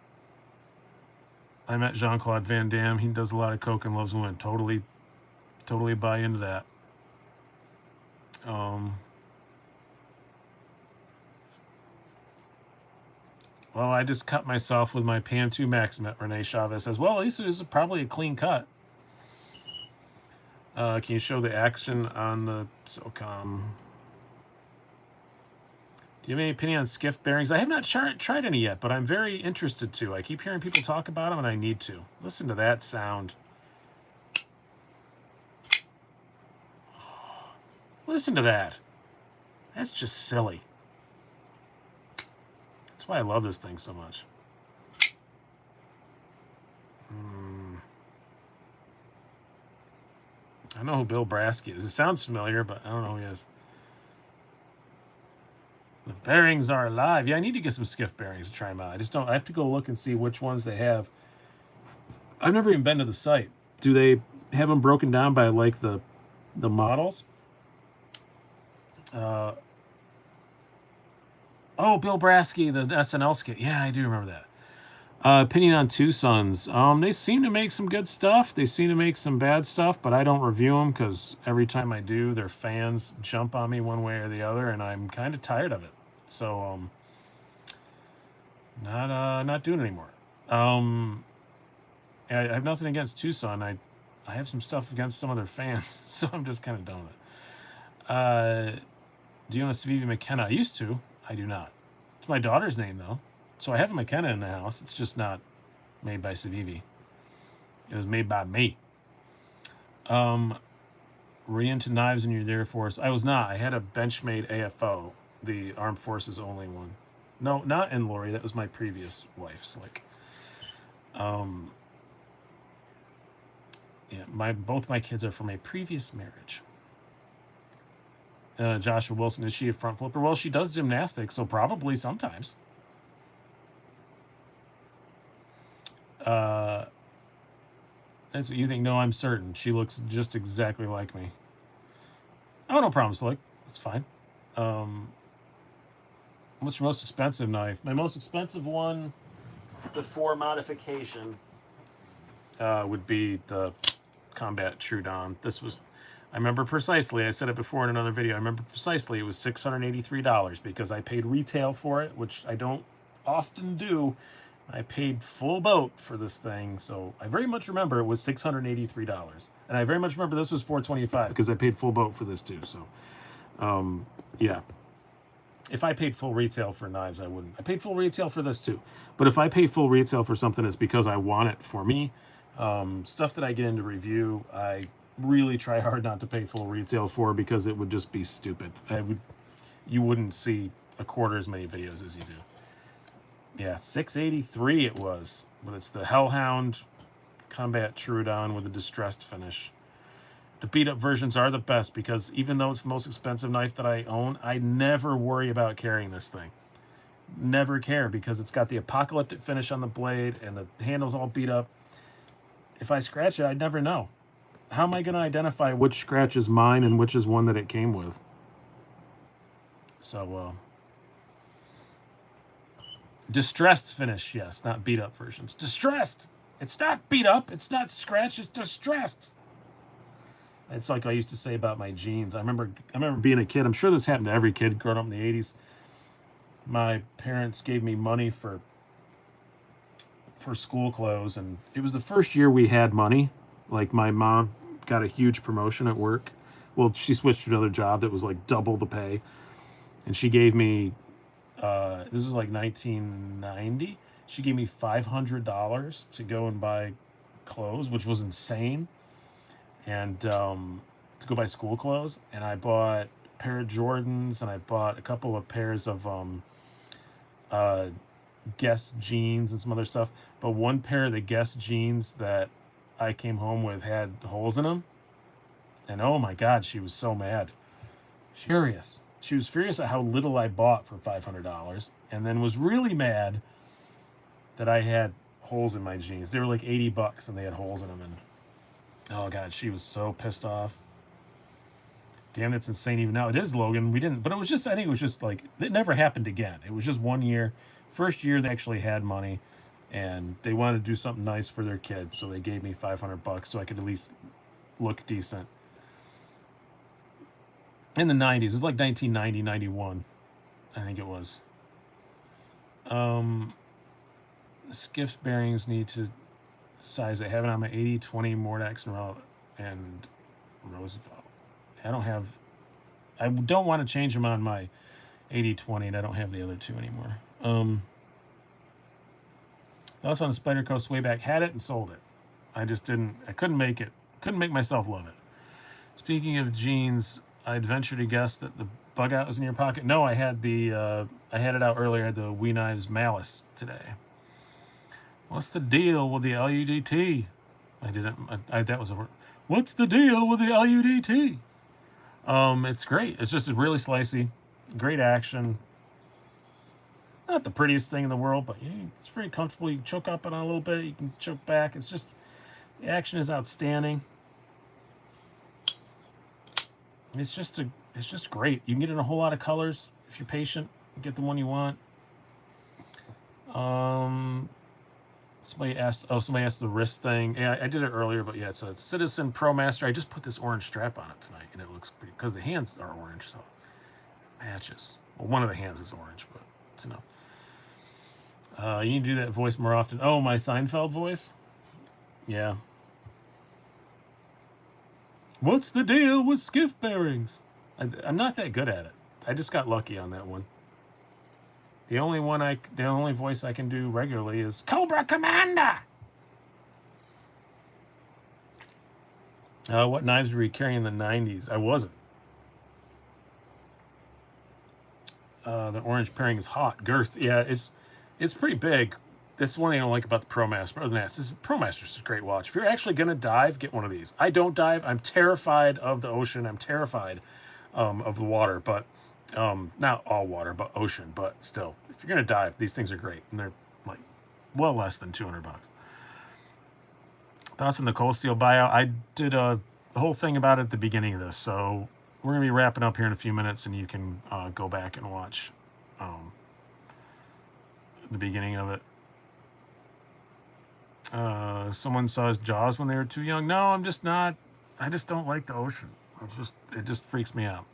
met Jean-Claude Van Damme. He does a lot of coke and loves women. Totally buy into that. Well, I just cut myself with my Pan 2 Maximate, Renee Chavez says. Well, at least it was probably a clean cut. Can you show the action on the SOCOM? Do you have any opinion on Skiff bearings? I have not tried any yet, but I'm very interested to. I keep hearing people talk about them, and I need to. Listen to that sound. Listen to that. That's just silly. That's why I love this thing so much. I know who Bill Brasky is. It sounds familiar, but I don't know who he is. The bearings are alive. Yeah, I need to get some Skiff bearings to try them out. I have to go look and see which ones they have. I've never even been to the site. Do they have them broken down by like the models? Oh, Bill Brasky, the SNL skit. Yeah, I do remember that. Opinion on Tucson's. They seem to make some good stuff. They seem to make some bad stuff, but I don't review them because every time I do, their fans jump on me one way or the other, and I'm kind of tired of it. So, not doing it anymore. I have nothing against Tucson. I have some stuff against some of their fans, so I'm just kind of done with it. Do you own a Civivi McKenna? I used to. I do not. It's my daughter's name, though. So I have a McKenna in the house. It's just not made by Civivi. It was made by me. Were you into knives when you were the Air Force? I was not. I had a Benchmade AFO, the Armed Forces only one. No, not in Lori. That was my previous wife, Slick. Yeah, both my kids are from a previous marriage. Joshua Wilson, is she a front flipper? Well, she does gymnastics, so probably sometimes. That's what you think? No, I'm certain. She looks just exactly like me. Oh, no problem, Slick. It's fine. What's your most expensive knife? My most expensive one before modification would be the Combat Troodon. I remember precisely, I said it before in another video, I remember precisely it was $683 because I paid retail for it, which I don't often do. I paid full boat for this thing, so I very much remember it was $683. And I very much remember this was $425 because I paid full boat for this too, so yeah. If I paid full retail for knives, I wouldn't. I paid full retail for this too. But if I pay full retail for something, it's because I want it for me. Stuff that I get into review, I really try hard not to pay full retail for because it would just be stupid. You wouldn't see a quarter as many videos as you do. Yeah, $683 it was, but it's the Hellhound Combat Troodon with a distressed finish. The beat-up versions are the best because even though it's the most expensive knife that I own, I never worry about carrying this thing. Never care because it's got the apocalyptic finish on the blade and the handle's all beat up. If I scratch it, I'd never know. How am I going to identify which scratch is mine and which is one that it came with? So, distressed finish, yes, not beat up versions. Distressed! It's not beat up, it's not scratched, it's distressed. It's like I used to say about my jeans. I remember being a kid. I'm sure this happened to every kid growing up in the 80s. My parents gave me money for school clothes, and it was the first year we had money. Like, my mom got a huge promotion at work. Well, she switched to another job that was like double the pay, and she gave me this was like 1990. She gave me $500 to go and buy clothes, which was insane, and to go buy school clothes. And I bought a pair of Jordans, and I bought a couple of pairs of Guess jeans and some other stuff. But one pair of the Guess jeans that I came home with had holes in them, and oh my God, she was so mad. Furious. She was furious at how little I bought for $500, and then was really mad that I had holes in my jeans. They were like $80 and they had holes in them, and oh God, she was so pissed off. Damn, that's insane even now. It is, Logan. But it was just, I think it was just like, it never happened again. It was just 1 year. First year they actually had money, and they wanted to do something nice for their kids, so they gave me $500 so I could at least look decent. In the 90s, it was like 1990, 91, I think it was. Skiff's bearings need to size. I have it on my 80/20 Mordax and Roosevelt. I don't want to change them on my 80/20, and I don't have the other two anymore. Thoughts on Spider Coast way back. Had it and sold it. I just didn't. I couldn't make it. Couldn't make myself love it. Speaking of jeans, I'd venture to guess that the bug out was in your pocket. No, I had the. I had it out earlier. I had the Wee Knives Malice today. What's the deal with the LUDT? I didn't. That was a word. What's the deal with the LUDT? It's great. It's just really slicey, great action. Not the prettiest thing in the world, but yeah, it's very comfortable. You can choke up on it a little bit. You can choke back. It's just, the action is outstanding. It's just great. You can get it in a whole lot of colors if you're patient. You get the one you want. Somebody asked the wrist thing. Yeah, I did it earlier, but yeah, it's a Citizen Pro Master. I just put this orange strap on it tonight, and it looks pretty, because the hands are orange, so it matches. Well, one of the hands is orange, but it's enough. You need to do that voice more often. Oh, my Seinfeld voice? Yeah. What's the deal with skiff bearings? I'm not that good at it. I just got lucky on that one. The only voice I can do regularly is Cobra Commander. What knives were you carrying in the 90s? I wasn't. The orange pairing is hot. Girth, yeah, it's pretty big. That's one thing I don't like about the ProMaster. Other than that, ProMaster's a great watch. If you're actually gonna dive, get one of these. I don't dive. I'm terrified of the ocean. I'm terrified of the water, but not all water, but ocean. But still, if you're gonna dive, these things are great, and they're like well less than $200. Thoughts on the Cold Steel buyout? I did a whole thing about it at the beginning of this, so we're gonna be wrapping up here in a few minutes, and you can go back and watch the beginning of it. Someone saw Jaws when they were too young. No, I'm just not. I just don't like the ocean. It just freaks me out.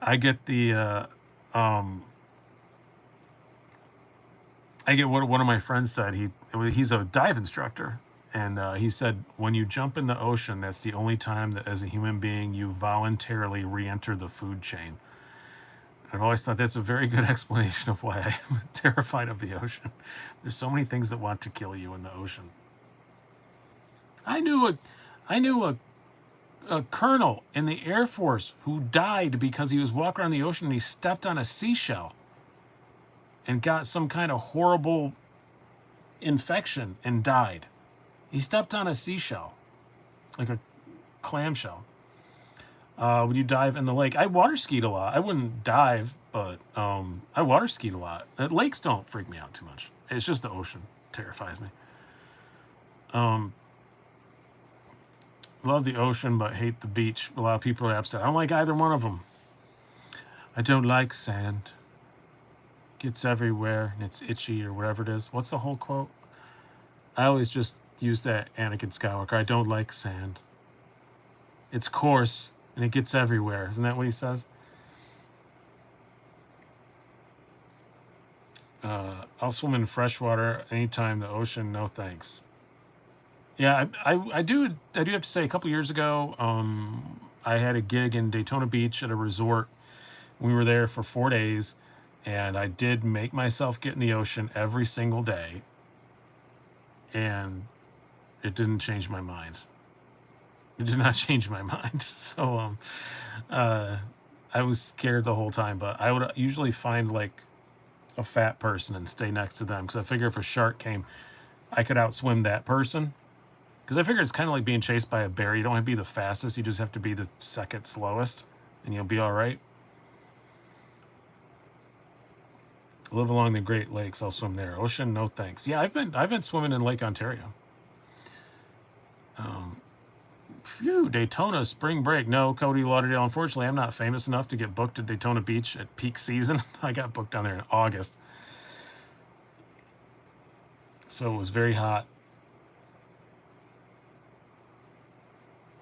I get the I get what one of my friends said. He's a dive instructor, and he said when you jump in the ocean, that's the only time that as a human being you voluntarily re-enter the food chain. I've always thought that's a very good explanation of why I'm terrified of the ocean. There's so many things that want to kill you in the ocean. I knew a colonel in the Air Force who died because he was walking around the ocean and he stepped on a seashell and got some kind of horrible infection and died. He stepped on a seashell, like a clamshell. Would you dive in the lake? I water skied a lot. I wouldn't dive, but I water skied a lot. Lakes don't freak me out too much. It's just the ocean terrifies me. Love the ocean, but hate the beach. A lot of people are upset. I don't like either one of them. I don't like sand. Gets everywhere, and it's itchy or whatever it is. What's the whole quote? I always just use that Anakin Skywalker. I don't like sand. It's coarse, and it gets everywhere. Isn't that what he says? I'll swim in freshwater anytime. The ocean, no thanks. Yeah, I do have to say, a couple years ago, I had a gig in Daytona Beach at a resort. We were there for 4 days, and I did make myself get in the ocean every single day, and it didn't change my mind. It did not change my mind. So I was scared the whole time, but I would usually find like a fat person and stay next to them, because I figure if a shark came, I could outswim that person. Because I figure it's kind of like being chased by a bear. You don't have to be the fastest. You just have to be the second slowest, and you'll be all right. Live along the Great Lakes. I'll swim there. Ocean, no thanks. Yeah, I've been swimming in Lake Ontario. Daytona spring break. No, Cody Lauderdale. Unfortunately, I'm not famous enough to get booked at Daytona Beach at peak season. I got booked down there in August. So it was very hot.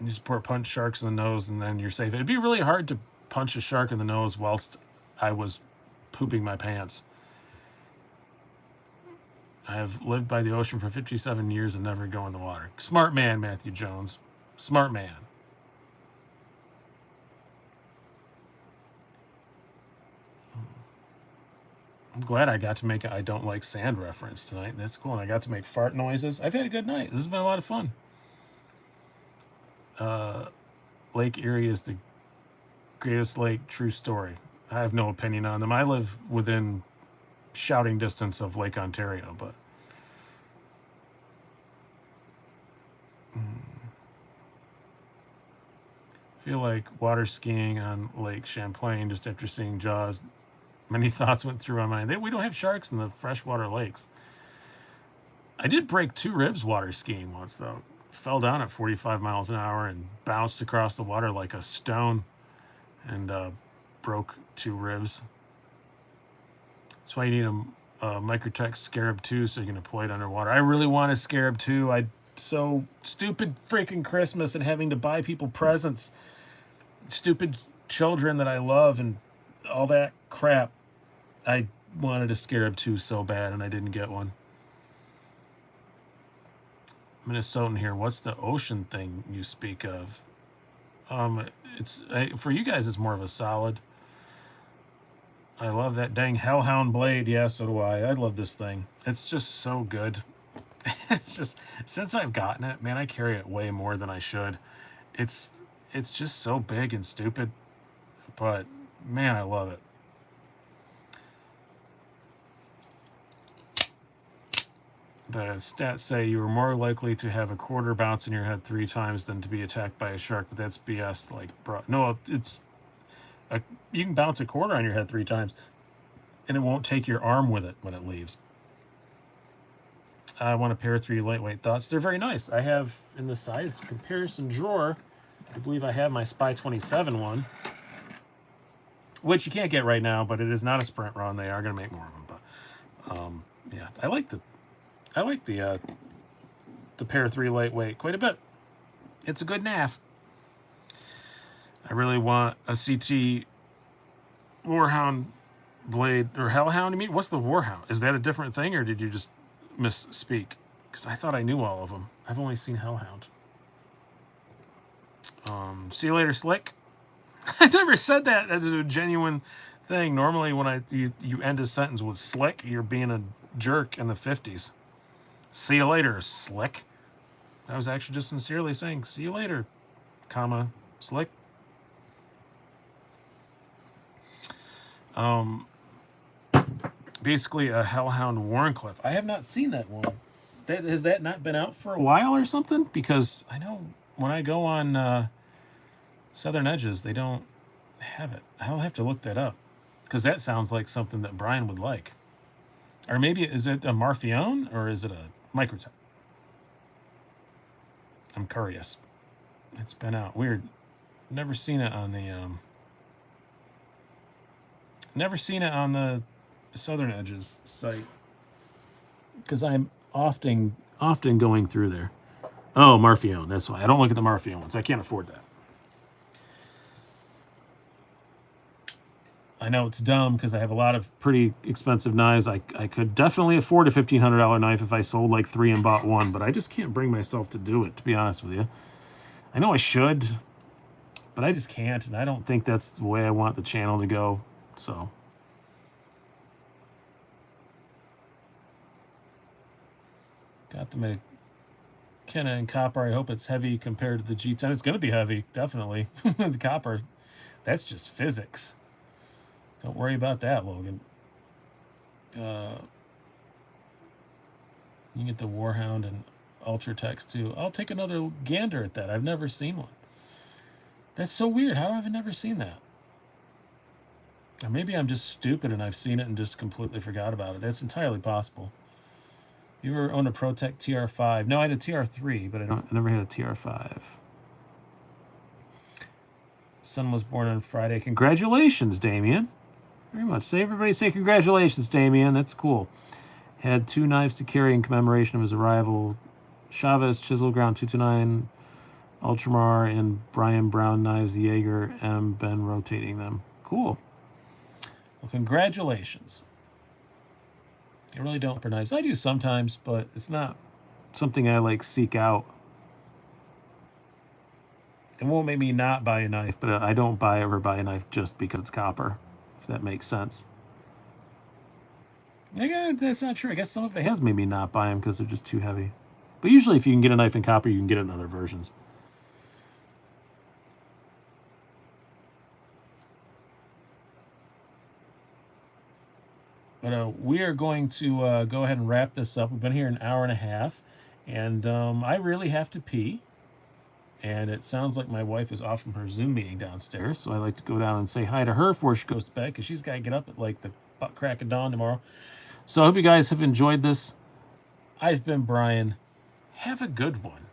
You just punch sharks in the nose and then you're safe. It'd be really hard to punch a shark in the nose whilst I was pooping my pants. I have lived by the ocean for 57 years and never go in the water. Smart man, Matthew Jones. Smart man. I'm glad I got to make a I don't like sand reference tonight. That's cool. And I got to make fart noises. I've had a good night. This has been a lot of fun. Lake Erie is the greatest lake, true story. I have no opinion on them. I live within shouting distance of Lake Ontario, but I feel like water skiing on Lake Champlain just after seeing Jaws. Many thoughts went through my mind. We don't have sharks in the freshwater lakes. I did break 2 ribs water skiing once, though. Fell down at 45 miles an hour and bounced across the water like a stone and broke 2 ribs. That's why you need a Microtech Scarab 2 so you can deploy it underwater. I really want a Scarab 2. So stupid freaking Christmas and having to buy people presents. Stupid children that I love and all that crap. I wanted a Scarab 2 so bad and I didn't get one. Minnesotan here. What's the ocean thing you speak of? For you guys, it's more of a solid. I love that dang Hellhound blade. Yeah, so do I. I love this thing. It's just so good. It's just, since I've gotten it, man, I carry it way more than I should. It's just so big and stupid, but man, I love it. The stats say you are more likely to have a quarter bounce in your head 3 times than to be attacked by a shark, but that's BS. Like, bro, no, you can bounce a quarter on your head 3 times, and it won't take your arm with it when it leaves. I want a pair of 3 lightweight thoughts. They're very nice. I have in the size comparison drawer, I believe I have my Spy 27 one, which you can't get right now, but it is not a sprint run. They are going to make more of them, but yeah, I like the pair 3 lightweight quite a bit. It's a good NAF. I really want a CT Warhound blade, or Hellhound. You mean, what's the Warhound? Is that a different thing, or did you just misspeak? Because I thought I knew all of them. I've only seen Hellhound. See you later, Slick. I never said that as a genuine thing. Normally, when you end a sentence with slick, you're being a jerk in the 50s. See you later, Slick. I was actually just sincerely saying, see you later, comma, Slick. Basically a Hellhound Warncliffe. I have not seen that one. Has that not been out for a while or something? Because I know when I go on Southern Edges, they don't have it. I'll have to look that up, because that sounds like something that Brian would like. Or maybe, is it a Marfione or is it a Microtech? I'm curious. It's been out. Weird. Never seen it on the Southern Edges site, because I'm often going through there. Oh, Marfione. That's why I don't look at the Marfione ones. I can't afford that. I know it's dumb because I have a lot of pretty expensive knives. I could definitely afford a $1,500 knife if I sold like 3 and bought 1, but I just can't bring myself to do it, to be honest with you. I know I should, but I just can't, and I don't think that's the way I want the channel to go, so. Got the McKenna and copper. I hope it's heavy compared to the G10. It's going to be heavy, definitely. The copper, that's just physics. Don't worry about that, Logan. You can get the Warhound and Ultratex too. I'll take another gander at that. I've never seen one. That's so weird. How have I never seen that? Or maybe I'm just stupid and I've seen it and just completely forgot about it. That's entirely possible. You ever owned a ProTech TR5? No, I had a TR3, but I never had a TR5. Son was born on Friday. Congratulations, Damien. Very much. Everybody say congratulations, Damien. That's cool. Had 2 knives to carry in commemoration of his arrival. Chavez, Chisel, Ground 229, Ultramar, and Brian Brown knives, Jaeger, M. Been rotating them. Cool. Well, congratulations. I really don't for knives. I do sometimes, but it's not something I like seek out. It won't make me not buy a knife, but I don't ever buy a knife just because it's copper, if that makes sense. Again, that's not true. I guess some of it has made me not buy them because they're just too heavy. But usually if you can get a knife in copper, you can get it in other versions. But we are going to go ahead and wrap this up. We've been here an hour and a half, and I really have to pee. And it sounds like my wife is off from her Zoom meeting downstairs, so I like to go down and say hi to her before she goes to bed, because she's got to get up at like the butt crack of dawn tomorrow. So I hope you guys have enjoyed this. I've been Brian. Have a good one.